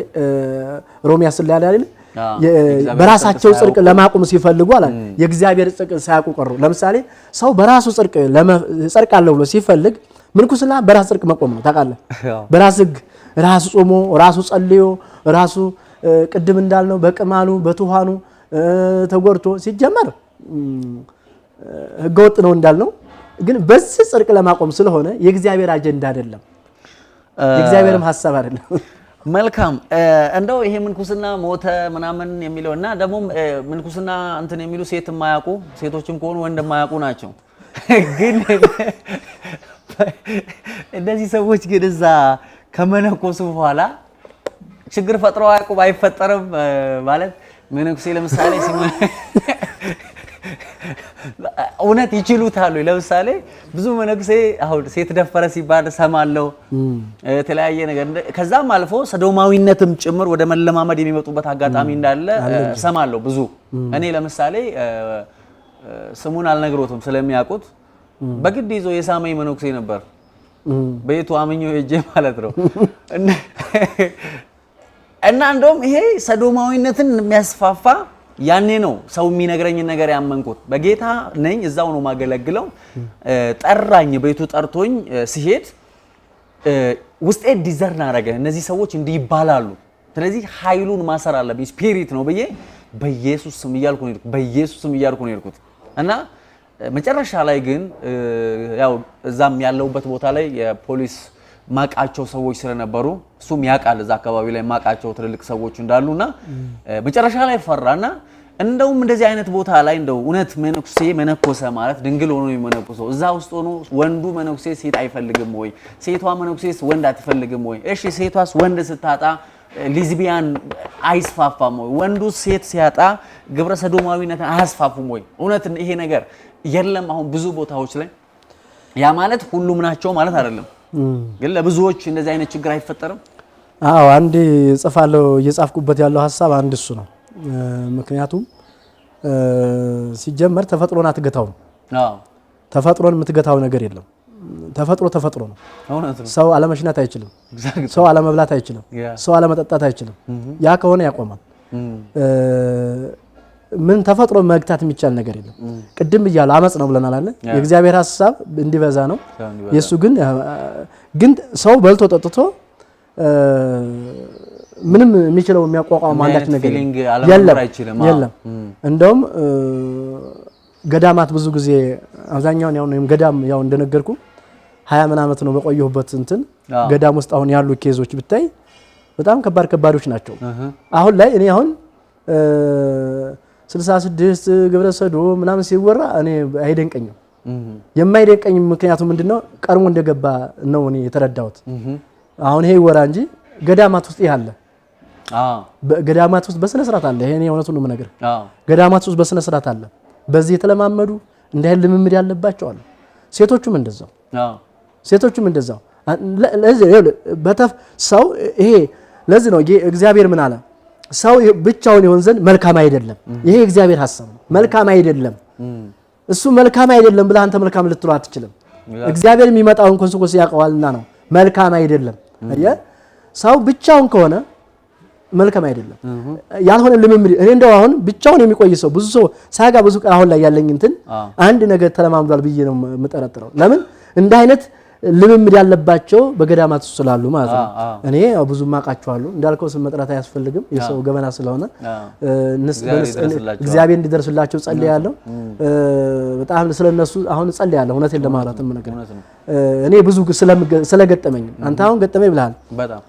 ሮሜ 10 ላይ አይደል በራሳቸው ጽድቅ ለማቆም ሲፈልጉ አለ የእግዚአብሔር ጽድቅ ሳያውቁ ቀሩ። ለምሳሌ ሰው በራሱ ጽድቅ ለመጽድቃለሁ ብሎ ሲፈልግ ምንኩስና በራስ ጽድቅ መቆም ነው። ታውቃለህ? በራስ ሕግ ራሱ ጾሞ ራሱ ጸልዮ ራሱ ቅድም እንዳልነው በቅማሉ በትኋኑ ተጎርቶ ሲጀመር ህገወጥ ነው እንዳልነው፣ ግን በዚህ ጽድቅ ለማቆም ስለሆነ የእግዚአብሔር አጀንዳ አይደለም፣ የእግዚአብሔርም ሐሳብ አይደለም። መልካም። እንደው ይሄ ምንኩስና ሞተ ምናምን የሚለውና ደግሞ ምንኩስና እንትን የሚሉ ሴት የማያውቁ ሴቶችም ከሆኑ ወንድ የማያውቁ ናቸው። ግን እነዚህ ሰዎች ግን እዛ ከመነኮሱ በኋላ ችግር ፈጥረው አያውቁም። አይፈጠርም ማለት መነኩሴ ለምሳሌ እውነት ይችሉታል። ለምሳሌ ብዙ መነኩሴ አሁን ሴት ደፈረ ሲባል ሰማለው የተለያየ ነገር ከዛም አልፎ ሰዶማዊነትም ጭምር ወደ መለማመድ የሚመጡበት አጋጣሚ እንዳለ ሰማለው ብዙ። እኔ ለምሳሌ ስሙን አልነግሮትም ስለሚያውቁት በግድ ይዞ የሳመኝ መነኩሴ ነበር በየቱ አምኜው ሄጄ ማለት ነው። እና እንደውም ይሄ ሰዶማዊነትን የሚያስፋፋ ያኔ ነው ሰው የሚነግረኝ ነገር ያመንኩት። በጌታ ነኝ እዛው ነው ማገለግለው። ጠራኝ ቤቱ ጠርቶኝ ሲሄድ ውስጤ ዲዘርን አረገ እነዚህ ሰዎች እንዲህ ይባላሉ ስለዚህ ኃይሉን ማሰር አለብኝ ስፒሪት ነው ብዬ በኢየሱስ ስም እያልኩ ነው የሄድኩት። እና መጨረሻ ላይ ግን ያው እዛም ያለውበት ቦታ ላይ የፖሊስ ማቃቸው ሰዎች ስለነበሩ እሱም ያቃል እዛ አካባቢ ላይ ማቃቸው ትልልቅ ሰዎች እንዳሉና መጨረሻ ላይ ፈራና እንደውም እንደዚህ አይነት ቦታ ላይ እንደው እውነት መነኮሰ ማለት ድንግል ሆኖ የሚመነኮሰው እዛ ውስጥ ሆኖ ወንዱ መነኩሴ ሴት አይፈልግም ወይ ሴቷ መነኩሴስ ወንድ አትፈልግም ወይ እሺ ሴቷስ ወንድ ስታጣ ሊዝቢያን አይስፋፋም ወይ ወንዱ ሴት ሲያጣ ግብረ ሰዶማዊነት አያስፋፉም ወይ እውነት ይሄ ነገር የለም አሁን ብዙ ቦታዎች ላይ ያ ማለት ሁሉም ናቸው ማለት አይደለም ግን ለብዙዎች እንደዚህ አይነት ችግር አይፈጠርም። አዎ አንዴ ጽፋለው እየጻፍኩበት ያለው ሐሳብ አንድ እሱ ነው። ምክንያቱም ሲጀመር ተፈጥሮን አትገታው። አዎ ተፈጥሮን የምትገታው ነገር የለም። ተፈጥሮ ነው። ሰው አለመሽናት አይችልም። ሰው አለመብላት አይችልም። ሰው አለመጠጣት አይችልም። ያ ከሆነ ያቆማል። ምን ተፈጥሮ መግታት የሚቻል ነገር የለም። ቅድም ብያለሁ አመጽ ነው ብለናል አይደል? የእግዚአብሔር ሐሳብ እንዲበዛ ነው። የሱ ግን ሰው በልቶ ጠጥቶ ምንም የሚችለው የሚያቋቋም አንዳች ነገር የለም። እንደውም ገዳማት ብዙ ጊዜ አብዛኛውን ያው ነው ገዳም ያው እንደነገርኩ 20 ምን ዓመት ነው በቆየሁበት እንትን ገዳም ውስጥ አሁን ያሉ ኬዞች ብታይ በጣም ከባዶች ናቸው። አሁን ላይ እኔ አሁን 66 ግብረ ሰዶም ምናምን ሲወራ እኔ አይደንቀኝም። የማይደንቀኝ ምክንያቱ ምንድነው ቀርሞ እንደገባ ነው እኔ የተረዳሁት። አሁን ይሄ ወራ እንጂ ገዳማት ውስጥ ያለ ገዳማት ውስጥ በስነ ስርዓት አለ። ይሄ ነው እውነቱን ነው ነገር ገዳማት ውስጥ በስነ ስርዓት አለ። በዚህ የተለማመዱ እንዳይል ልምምድ ያለባቸው አሉ። ሴቶቹም እንደዛው ለዚህ በተፍ ሰው ይሄ ለዚህ ነው እግዚአብሔር ምን አለ ሰው ብቻውን ይሆን ዘንድ መልካም አይደለም። ይሄ እግዚአብሔር ሐሳብ ነው። መልካም አይደለም እሱ መልካም አይደለም ብለህ አንተ መልካም ልትለው አትችልም። እግዚአብሔር የሚመጣውን ኮንሲኮንስ ያውቀዋልና ነው መልካም አይደለም። አየህ ሰው ብቻውን ከሆነ መልካም አይደለም። ያልሆነ ልምምድ እኔ እንደው አሁን ብቻውን የሚቆይ ሰው ብዙ ሰው ሳጋ ብዙ አሁን ላይ ያለኝ እንትን አንድ ነገር ተለማምዷል ብዬ ነው የምጠረጥረው። ለምን እንደ አይነት ልምምድ ያለባቸው በገዳማት ስላሉ ማለት ነው። እኔ ያው ብዙ ማቃቸዋለሁ እንዳልከው ስም መጥራት አያስፈልግም የሰው ገበና ስለሆነ እግዚአብሔር እንዲደርስላቸው ጸልያለሁ። በጣም ስለነሱ አሁን ጸልያለሁ እውነቴን ለማውራት ነገር እኔ ብዙ ስለገጠመኝ አንተ አሁን ገጠመኝ ብለሃል በጣም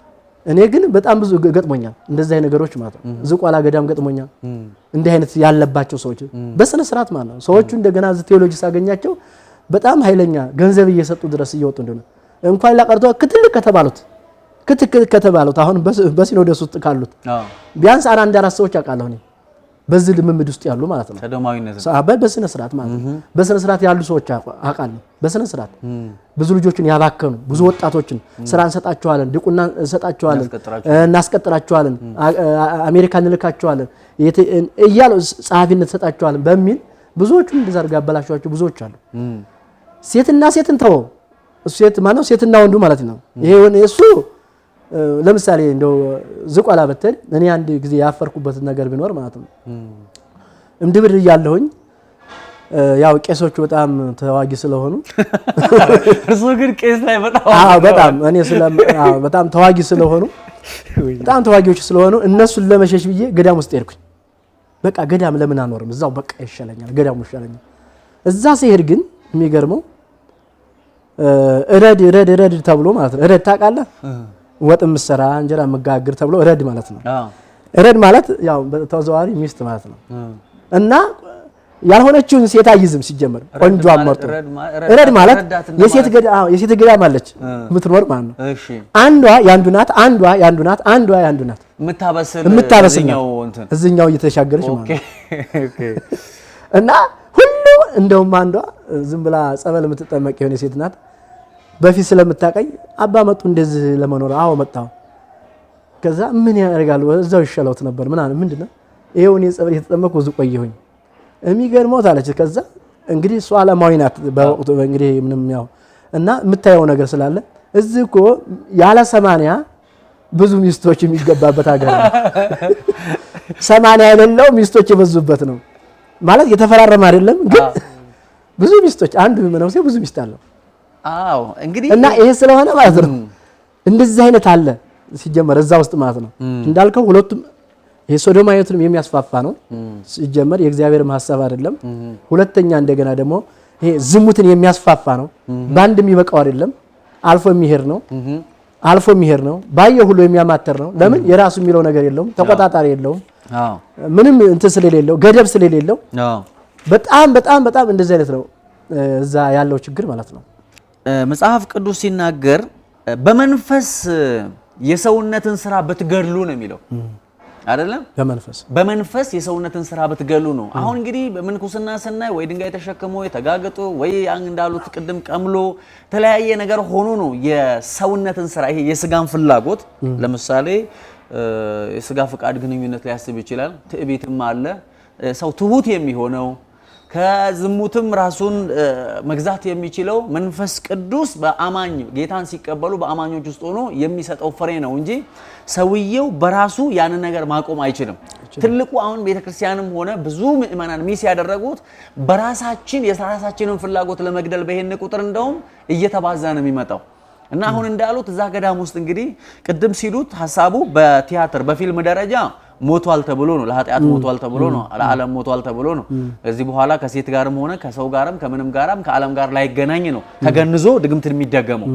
እኔ ግን በጣም ብዙ ገጥሞኛል እንደዚህ አይነት ነገሮች ማለት ነው። ዝቋላ ገዳም ገጥሞኛል እንዲህ አይነት ያለባቸው ሰዎች በስነ ስርዓት ማለት ነው። ሰዎቹ እንደገና ቴዎሎጂ ሳገኛቸው በጣም ኃይለኛ ገንዘብ እየሰጡ ድረስ እየወጡ እንደሆነ እንኳን ላቀርቶ ከተባሉት አሁን በሲኖዶስ ውስጥ ካሉት ቢያንስ አንድ አራት ሰዎች አውቃለሁ እኔ በዚህ ልምምድ ውስጥ ያሉ ማለት ነው። ሰዶማዊነት በስነ ስርዓት ማለት ነው። በስነ ስርዓት ያሉ ሰዎች አውቃለሁ። በስነ ስርዓት ብዙ ልጆችን ያባከኑ ብዙ ወጣቶችን ስራ እንሰጣቸዋለን፣ ድቁና እንሰጣቸዋለን፣ እናስቀጥራቸዋለን፣ አሜሪካ እንልካቸዋለን እያሉ ጸሐፊነት እንሰጣቸዋለን በሚል ብዙዎቹ እንደዛ አድርጋ ያበላሿቸው ብዙዎች አሉ። ሴትና ሴትን ተወው ሴት ማነው ሴትና ወንዱ ማለት ነው። ይሄ እሱ ለምሳሌ እንደው ዝቋላ በተል እኔ አንድ ጊዜ ያፈርኩበት ነገር ቢኖር ማለት ነው እንድብር ያለሁኝ ያው ቄሶቹ በጣም ተዋጊ ስለሆኑ እሱ ግን ቄስ ላይ በጣም እኔ በጣም ተዋጊ ስለሆኑ በጣም ተዋጊዎች ስለሆኑ እነሱን ለመሸሽ ብዬ ገዳም ውስጥ ሄድኩኝ። በቃ ገዳም ለምን አኖርም እዛው በቃ ይሻለኛል ገዳሙ ይሻለኛል። እዛ ሲሄድ ግን የሚገርመው እረድ ተብሎ ማለት ነው። እረድ ታውቃለህ? ወጥ ምሰራ እንጀራ መጋገር ተብሎ እረድ ማለት ነው። እረድ ማለት ያው በተዘዋዋሪ ሚስት ማለት ነው። እና ያልሆነችውን ሴት አይዝም ሲጀመር ቆንጆ አመርጦ እረድ ማለት የሴት ገዳም አለች የምትኖር ማለት ነው። አንዷ ያንዱ ናት አንዷ ያንዱ ናት የምታበስል ነው እዚህኛው እየተሻገረች ማለት ነው። እና ሁሉ እንደውም አንዷ ዝም ብላ ጸበል የምትጠመቅ የሆነ ሴት ናት። በፊት ስለምታቀኝ አባ መጡ እንደዚህ ለመኖር አዎ መጣሁ። ከዛ ምን ያደርጋሉ እዛው ይሻለውት ነበር ምንድነው ይሄው እኔ ጸበል የተጠመቅኩ ብዙ ቆየሁኝ የሚገርመው ታለች። ከዛ እንግዲህ እሷ ዓለማዊ ናት በወቅቱ እንግዲህ ምንም ያው እና የምታየው ነገር ስላለ እዚህ እኮ ያለ 80 ብዙ ሚስቶች የሚገባበት ሀገር ነው። 80 የሌለው ሚስቶች የበዙበት ነው ማለት የተፈራረመ አይደለም ግን ብዙ ሚስቶች አንድ ምንመነው ብዙ ሚስት አለው። አዎ እንግዲህ እና ይሄ ስለሆነ ማለት ነው እንደዚህ አይነት አለ ሲጀመር እዛ ውስጥ ማለት ነው እንዳልከው ሁለቱም ይሄ ሶዶማዊነቱንም የሚያስፋፋ ነው ሲጀመር የእግዚአብሔር ሐሳብ አይደለም። ሁለተኛ እንደገና ደግሞ ይሄ ዝሙትን የሚያስፋፋ ነው። ባንድ የሚበቃው አይደለም አልፎ የሚሄድ ነው ባየው ሁሉ የሚያማተር ነው። ለምን የራሱ የሚለው ነገር የለውም ተቆጣጣሪ የለውም ምንም እንትን ስለሌለው ገደብ ስለሌለው በጣም በጣም በጣም እንደዚህ አይነት ነው እዛ ያለው ችግር ማለት ነው። መጽሐፍ ቅዱስ ሲናገር በመንፈስ የሰውነትን ስራ ብትገድሉ ነው የሚለው አይደለም። በመንፈስ የሰውነትን ስራ ብትገድሉ ነው። አሁን እንግዲህ በምንኩስና ስናይ ወይ ድንጋይ ተሸክሞ የተጋገጡ ወይ እንዳሉት ቅድም ቀምሎ ተለያየ ነገር ሆኖ ነው የሰውነትን ስራ ይሄ የስጋን ፍላጎት ለምሳሌ የስጋ ፍቃድ ግንኙነት ሊያስብ ይችላል። ትዕቢትም አለ። ሰው ትሁት የሚሆነው ከዝሙትም ራሱን መግዛት የሚችለው መንፈስ ቅዱስ በአማኝ ጌታን ሲቀበሉ በአማኞች ውስጥ ሆኖ የሚሰጠው ፍሬ ነው እንጂ ሰውየው በራሱ ያን ነገር ማቆም አይችልም። ትልቁ አሁን ቤተክርስቲያንም ሆነ ብዙ ምእመናን ሚስ ያደረጉት በራሳችን የራሳችንን ፍላጎት ለመግደል በሄን ቁጥር እንደውም እየተባዛ ነው የሚመጣው። እና አሁን እንዳሉት እዛ ገዳም ውስጥ እንግዲህ ቅድም ሲሉት ሐሳቡ በቲያትር በፊልም ደረጃ ሞቷል ተብሎ ነው ለኃጢአት ሞቷል ተብሎ ነው ለዓለም ሞቷል ተብሎ ነው። እዚህ በኋላ ከሴት ጋርም ሆነ ከሰው ጋርም ከምንም ጋርም ከዓለም ጋር ላይገናኝ ነው ተገንዞ ድግምት የሚደገመው።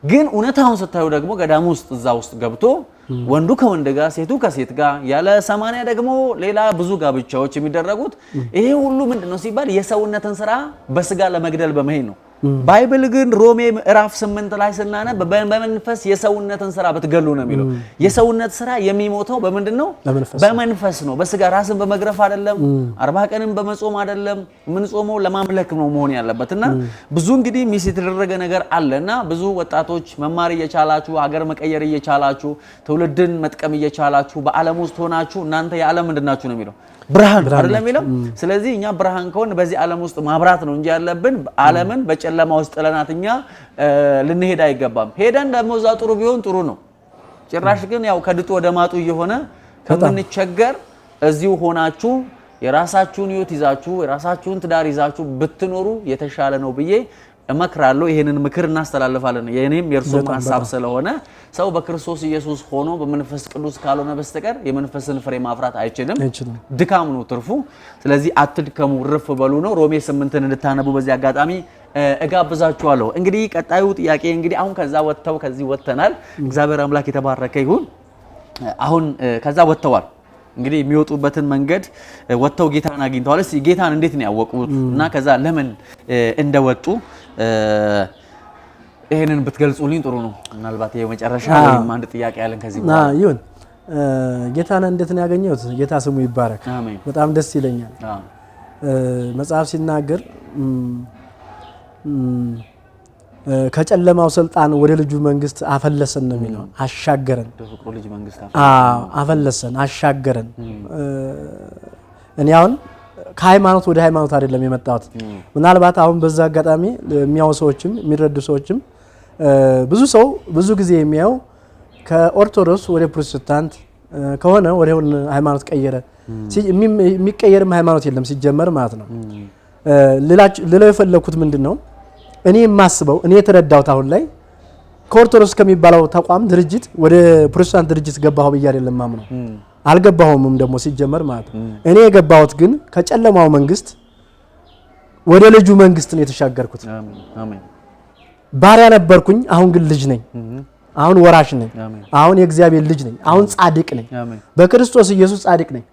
ግን እውነታውን ስታዩ ደግሞ ገዳም ውስጥ እዛ ውስጥ ገብቶ ወንዱ ከወንድ ጋር ሴቱ ከሴት ጋር ያለ 80 ደግሞ ሌላ ብዙ ጋብቻዎች የሚደረጉት ይሄ ሁሉ ምንድነው ሲባል የሰውነትን ስራ በስጋ ለመግደል በመሄድ ነው። ባይብል ግን ሮሜ ምዕራፍ 8 ላይ ስናነብ በመንፈስ የሰውነትን ስራ ብትገሉ ነው የሚለው። የሰውነት ስራ የሚሞተው በምንድነው? በመንፈስ ነው። በስጋ ራስን በመግረፍ አይደለም። 40 ቀንም በመጾም አይደለም። ምን ጾመው ለማምለክ ነው መሆን ያለበትና ብዙ እንግዲህ ሚስ የተደረገ ነገር አለና ብዙ ወጣቶች መማር እየቻላችሁ ሀገር መቀየር እየቻላችሁ ትውልድን መጥቀም እየቻላችሁ በዓለም ውስጥ ሆናችሁ እናንተ የዓለም ምንድናችሁ ነው የሚለው ብርሃን አይደለም የሚለው። ስለዚህ እኛ ብርሃን ከሆነ በዚህ ዓለም ውስጥ ማብራት ነው እንጂ ያለብን ዓለምን በጨለማ ውስጥ ጥለናት እኛ ልንሄድ አይገባም። ሄደን ደግሞ እዛ ጥሩ ቢሆን ጥሩ ነው። ጭራሽ ግን ያው ከድጡ ወደ ማጡ እየሆነ ከምንቸገር እዚሁ ሆናችሁ የራሳችሁን ህይወት ይዛችሁ የራሳችሁን ትዳር ይዛችሁ ብትኖሩ የተሻለ ነው ብዬ እመክራለሁ። ይሄንን ምክር እናስተላልፋለን። የኔም የርሱም ሐሳብ ስለሆነ ሰው በክርስቶስ ኢየሱስ ሆኖ በመንፈስ ቅዱስ ካልሆነ በስተቀር የመንፈስን ፍሬ ማፍራት አይችልም። ድካም ነው ትርፉ። ስለዚህ አትድከሙ ርፍ በሉ ነው። ሮሜ 8ን እንድታነቡ በዚህ አጋጣሚ እጋብዛችኋለሁ። እንግዲህ ቀጣዩ ጥያቄ እንግዲህ አሁን ከዛ ወጥተው ከዚህ ወጥተናል። እግዚአብሔር አምላክ የተባረከ ይሁን። አሁን ከዛ ወጥተዋል። እንግዲህ የሚወጡበትን መንገድ ወጥተው ጌታን አግኝተዋል። እስቲ ጌታን እንዴት ነው ያወቁት እና ከዛ ለምን እንደወጡ ይሄንን ብትገልጹልኝ ጥሩ ነው። ምናልባት የመጨረሻ ወይም አንድ ጥያቄ ያለን ከዚህ በኋላ ይሁን። ጌታን እንዴት ነው ያገኘሁት? ጌታ ስሙ ይባረክ። በጣም ደስ ይለኛል። መጽሐፍ ሲናገር ከጨለማው ስልጣን ወደ ልጁ መንግስት አፈለሰን ነው የሚለው። አሻገረን፣ በፍቅሩ ልጅ መንግስት አፈለሰን፣ አሻገረን። እኔ አሁን ከሃይማኖት ወደ ሃይማኖት አይደለም የመጣሁት። ምናልባት አሁን በዛ አጋጣሚ የሚያው ሰዎችም የሚረዱ ሰዎችም ብዙ ሰው ብዙ ጊዜ የሚያው ከኦርቶዶክስ ወደ ፕሮቴስታንት ከሆነ ወደ ሃይማኖት ቀየረ። የሚቀየርም ሃይማኖት የለም ሲጀመር ማለት ነው። ሌላው የፈለኩት ምንድነው እኔ የማስበው እኔ የተረዳሁት አሁን ላይ ከኦርቶዶክስ ከሚባለው ተቋም ድርጅት ወደ ፕሮቴስታንት ድርጅት ገባሁ ብዬ አይደለም ማምነው። አልገባሁምም ደግሞ ሲጀመር ማለት ነው። እኔ የገባሁት ግን ከጨለማው መንግስት ወደ ልጁ መንግስት ነው የተሻገርኩት። አሜን። ባሪያ ነበርኩኝ፣ አሁን ግን ልጅ ነኝ። አሁን ወራሽ ነኝ። አሁን የእግዚአብሔር ልጅ ነኝ። አሁን ጻድቅ ነኝ። በክርስቶስ ኢየሱስ ጻድቅ ነኝ።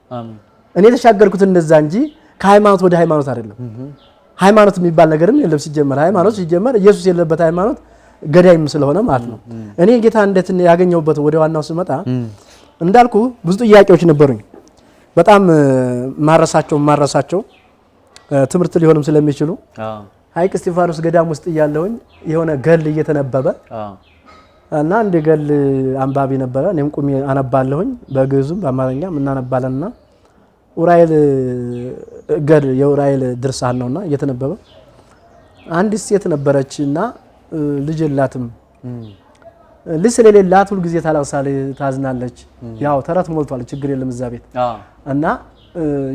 እኔ የተሻገርኩት እንደዛ እንጂ ከሃይማኖት ወደ ሃይማኖት አይደለም። ሃይማኖት የሚባል ነገርም የለም ሲጀመር። ሃይማኖት ሲጀመር ኢየሱስ የሌለበት ሃይማኖት ገዳይም ስለሆነ ማለት ነው። እኔ ጌታ እንዴት ያገኘሁበት ወደ ዋናው ስመጣ እንዳልኩ ብዙ ጥያቄዎች ነበሩኝ። በጣም ማረሳቸው ትምህርት ሊሆንም ስለሚችሉ ሐይቅ እስጢፋኖስ ገዳም ውስጥ እያለሁኝ የሆነ ገል እየተነበበ እና እንደ ገል አንባቢ ነበረ። እኔም ቁሚ አነባለሁኝ በግዕዝም በአማርኛም እናነባለንና ኡራኤል ገል የኡራኤል ድርሳን ነውና እየተነበበ አንዲት ሴት ነበረችና ልጅ የላትም። ልጅ ስለሌላት ሁሉ ጊዜ ታለቅሳለች፣ ታዝናለች። ያው ተረት ሞልቷል፣ ችግር የለም እዛ ቤት እና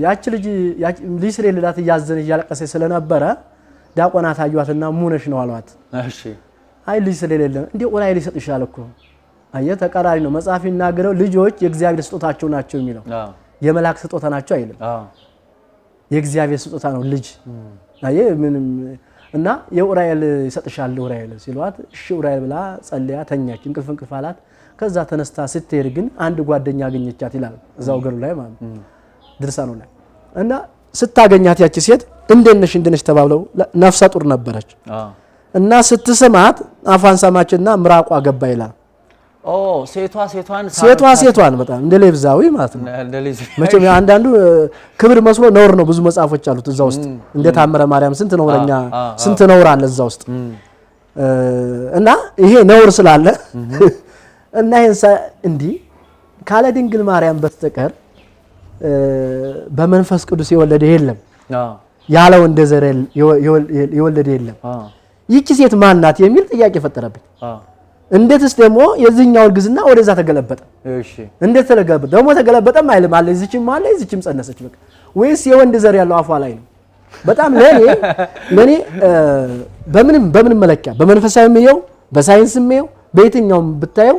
ያቺ ልጅ ስለሌላት እያዘነች እያለቀሰች ስለነበረ ዲያቆናት አዩአትና ሙነሽ ነው አሏት። እሺ አይ ልጅ ስለሌለ እንዴ ኡራኤል ይሰጥሻል እኮ አየ ተቀራሪ ነው። መጽሐፍ ይናገረው ልጆች የእግዚአብሔር ስጦታቸው ናቸው የሚለው የመላክ ስጦታ ናቸው አይልም። የእግዚአብሔር ስጦታ ነው ልጅ አየ ምንም እና የኡራኤል ይሰጥሻል ኡራኤል ሲሏት እሺ ኡራኤል ብላ ጸልያ ተኛች። እንቅልፍ አላት። ከዛ ተነስታ ስትሄድ ግን አንድ ጓደኛ አገኘቻት ይላል እዛው ገሩ ላይ ማለት ድርሳኑ ላይ እና ስታገኛት ያቺ ሴት እንደነሽ ተባብለው ነፍሰ ጡር ነበረች እና ስትስማት አፋን ሰማችና ምራቋ ገባ ይላል። ሴቷን በጣም እንደ ሌብዛዊ ማለት ነው። መቼም አንዳንዱ ክብር መስሎ ነውር ነው። ብዙ መጽሐፎች አሉት እዛ ውስጥ እንደ ታምረ ማርያም ስንት ነውር አለ እዛ ውስጥ እና ይሄ ነውር ስላለ እና ይሄንሳ እንዲህ ካለ ድንግል ማርያም በስተቀር በመንፈስ ቅዱስ የወለደ የለም፣ ያለ ወንድ ዘር የወለደ የለም። ይቺ ሴት ማን ናት የሚል ጥያቄ ፈጠረብኝ። እንዴትስ ደግሞ የዚህኛው እርግዝና ወደዛ ተገለበጠ? እሺ እንዴት ተገለበጠ? ደግሞ ተገለበጠም አይልም አለ እዚህችም ጸነሰች በቃ ወይስ የወንድ ዘር ያለው አፏ ላይ ነው? በጣም ለኔ በምንም መለኪያ በመንፈሳዊም ይኸው በሳይንስም ይኸው በየትኛውም ብታየው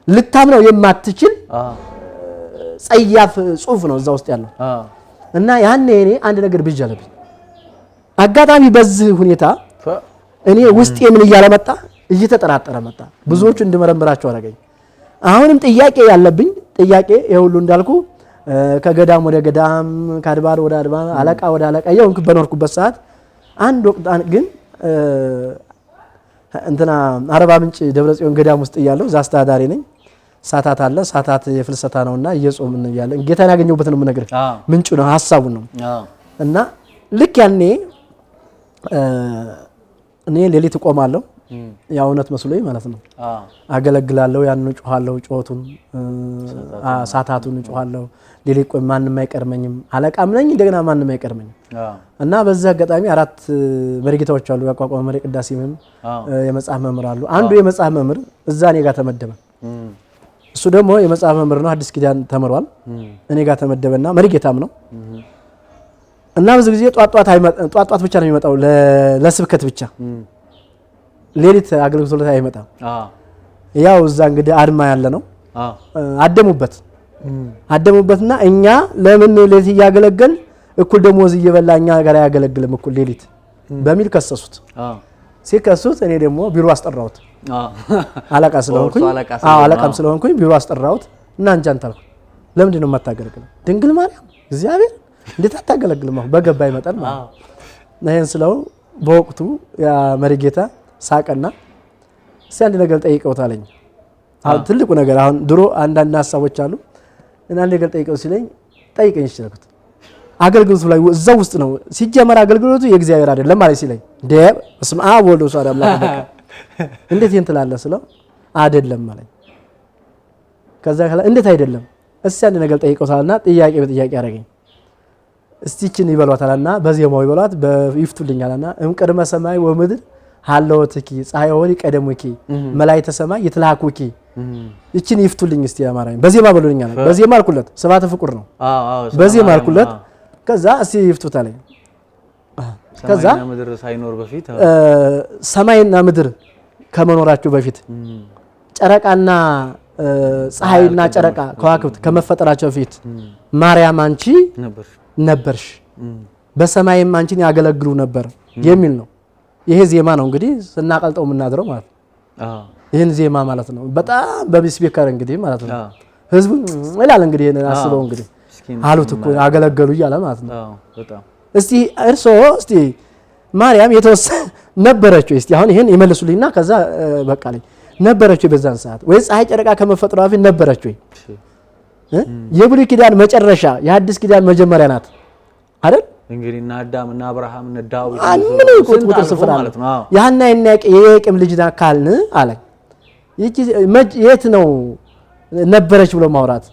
ልታምነው የማትችል ጸያፍ ጽሑፍ ነው እዛ ውስጥ ያለው እና ያኔ እኔ አንድ ነገር ብጃለብኝ አጋጣሚ በዚህ ሁኔታ እኔ ውስጤ ምን እያለ መጣ እየተጠራጠረ መጣ። ብዙዎቹ እንድመረምራቸው አደረገኝ። አሁንም ጥያቄ ያለብኝ ጥያቄ የሁሉ እንዳልኩ ከገዳም ወደ ገዳም ከአድባር ወደ አድባር አለቃ ወደ አለቃ የሆንኩ በኖርኩበት ሰዓት አንድ ወቅት ግን እንትና አርባ ምንጭ ደብረጽዮን ገዳም ውስጥ እያለሁ እዛ አስተዳዳሪ ነኝ። ሳታት አለ ሳታት የፍልሰታ ነውና እየጾምን እያለን ጌታን ያገኘሁበት ነው የምነግርህ። ምንጩ ነው ሐሳቡ ነው እና ልክ ያኔ እኔ ሌሊት እቆማለሁ ያው እውነት መስሎኝ ማለት ነው አገለግላለሁ። ያን ጮሃለሁ ጮቱን ሳታቱን ጮሃለሁ። ሌሊት ቆይ ማንንም አይቀርመኝም አለቃም ነኝ እንደገና ማንንም አይቀርመኝም እና በዛ አጋጣሚ አራት መሪጌታዎች አሉ ያቋቋመ መሪ ቅዳሴ ምን የመጽሐፍ መምህር አሉ። አንዱ የመጽሐፍ መምህር እዛ እኔ ጋር ተመደበ። እሱ ደግሞ የመጽሐፍ መምህር ነው፣ አዲስ ኪዳን ተመሯል። እኔ ጋር ተመደበና መሪጌታም ነው እና ብዙ ጊዜ ጧጧት ብቻ ነው የሚመጣው ለስብከት ብቻ ሌሊት አገልግሎት ላይ አይመጣም። ያው እዛ እንግዲህ አድማ ያለ ነው አደሙበትና እኛ ለምን ሌሊት እያገለገል እኩል ደሞዝ እየበላኛ ጋር ያገለግልም እኩል ሌሊት በሚል ከሰሱት። ሲከሱት እኔ ደግሞ ቢሮ አስጠራሁት። አለቃ ስለሆንኩኝ ቢሮ አስጠራሁት እና አንጃንት አልኩ ለምንድን ነው የማታገለግለው? ድንግል ማርያም እግዚአብሔር እንዴት አታገለግልም? በገባ ይመጣል ማለት ነህን ስለው በወቅቱ ያ መሪጌታ ሳቀና አንድ ነገር ጠይቀውት አለኝ። አሁን ትልቁ ነገር አሁን ድሮ አንዳንድ ሐሳቦች አሉ እና አንድ ነገር ጠይቀው ሲለኝ ጠይቀኝ ይችላልኩት አገልግሎቱ ላይ እዛው ውስጥ ነው ሲጀመር አገልግሎቱ የእግዚአብሔር አይደለም ማለት ሲለኝ ደብ እስማ ወልዶ ሷዳ አምላክ በቃ እንዴት ይሄን ትላለህ ስለው አይደለም ማለት ከዛ እንዴት አይደለም አንድ ነገር ጠይቀውታልና ጥያቄ በጥያቄ አረጋኝ። እስቲችን ይበሏታልና በዚያማው ይበሏት በይፍቱልኛልና እምቅድመ ሰማይ ወምድር ሃለወትኪ ፀሐይ ወሪ ቀደሙኪ መላእክተ ሰማይ ይትላኩኪ እቺን ይፍቱልኝ እስቲ አማራኝ በዚያማ በሉልኛል። በዚያማ አልኩለት ሰባተ ፍቁር ነው በዚያማ አልኩለት። ከዛ እስቲ ይፍቱታለኝ። ከዛ ምድር ሳይኖር በፊት ሰማይና ምድር ከመኖራቸው በፊት ጨረቃና ፀሐይና ጨረቃ ከዋክብት ከመፈጠራቸው በፊት ማርያም አንቺ ነበርሽ በሰማይም አንቺን ያገለግሉ ነበር የሚል ነው። ይሄ ዜማ ነው እንግዲህ ስናቀልጠው የምናድረው ማለት ነው። ይሄን ዜማ ማለት ነው በጣም በስፒከር እንግዲህ ማለት ነው ህዝቡ ይላል እንግዲህ አስበው እንግዲህ አሉት እኮ ያገለገሉ ይያለ ማለት ነው። እስቲ እርሶ እስቲ ማርያም የተወሰነ ነበረች እስቲ አሁን ይሄን ይመልሱልኝና ከዛ በቃ ላይ ነበረች በዛን ሰዓት ወይ ፀሐይ ጨረቃ ከመፈጠሯ በፊት ነበረች ወይ? የብሉይ ኪዳን መጨረሻ የሐዲስ ኪዳን መጀመሪያ ናት አይደል? እንግዲህ እና አዳም እና አብርሃም እና ዳዊት ምን ቁጥር ስፍራ ማለት ነው ያና የቄም ልጅ ናካልን አለ ይቺ የት ነው ነበረች ብሎ ማውራት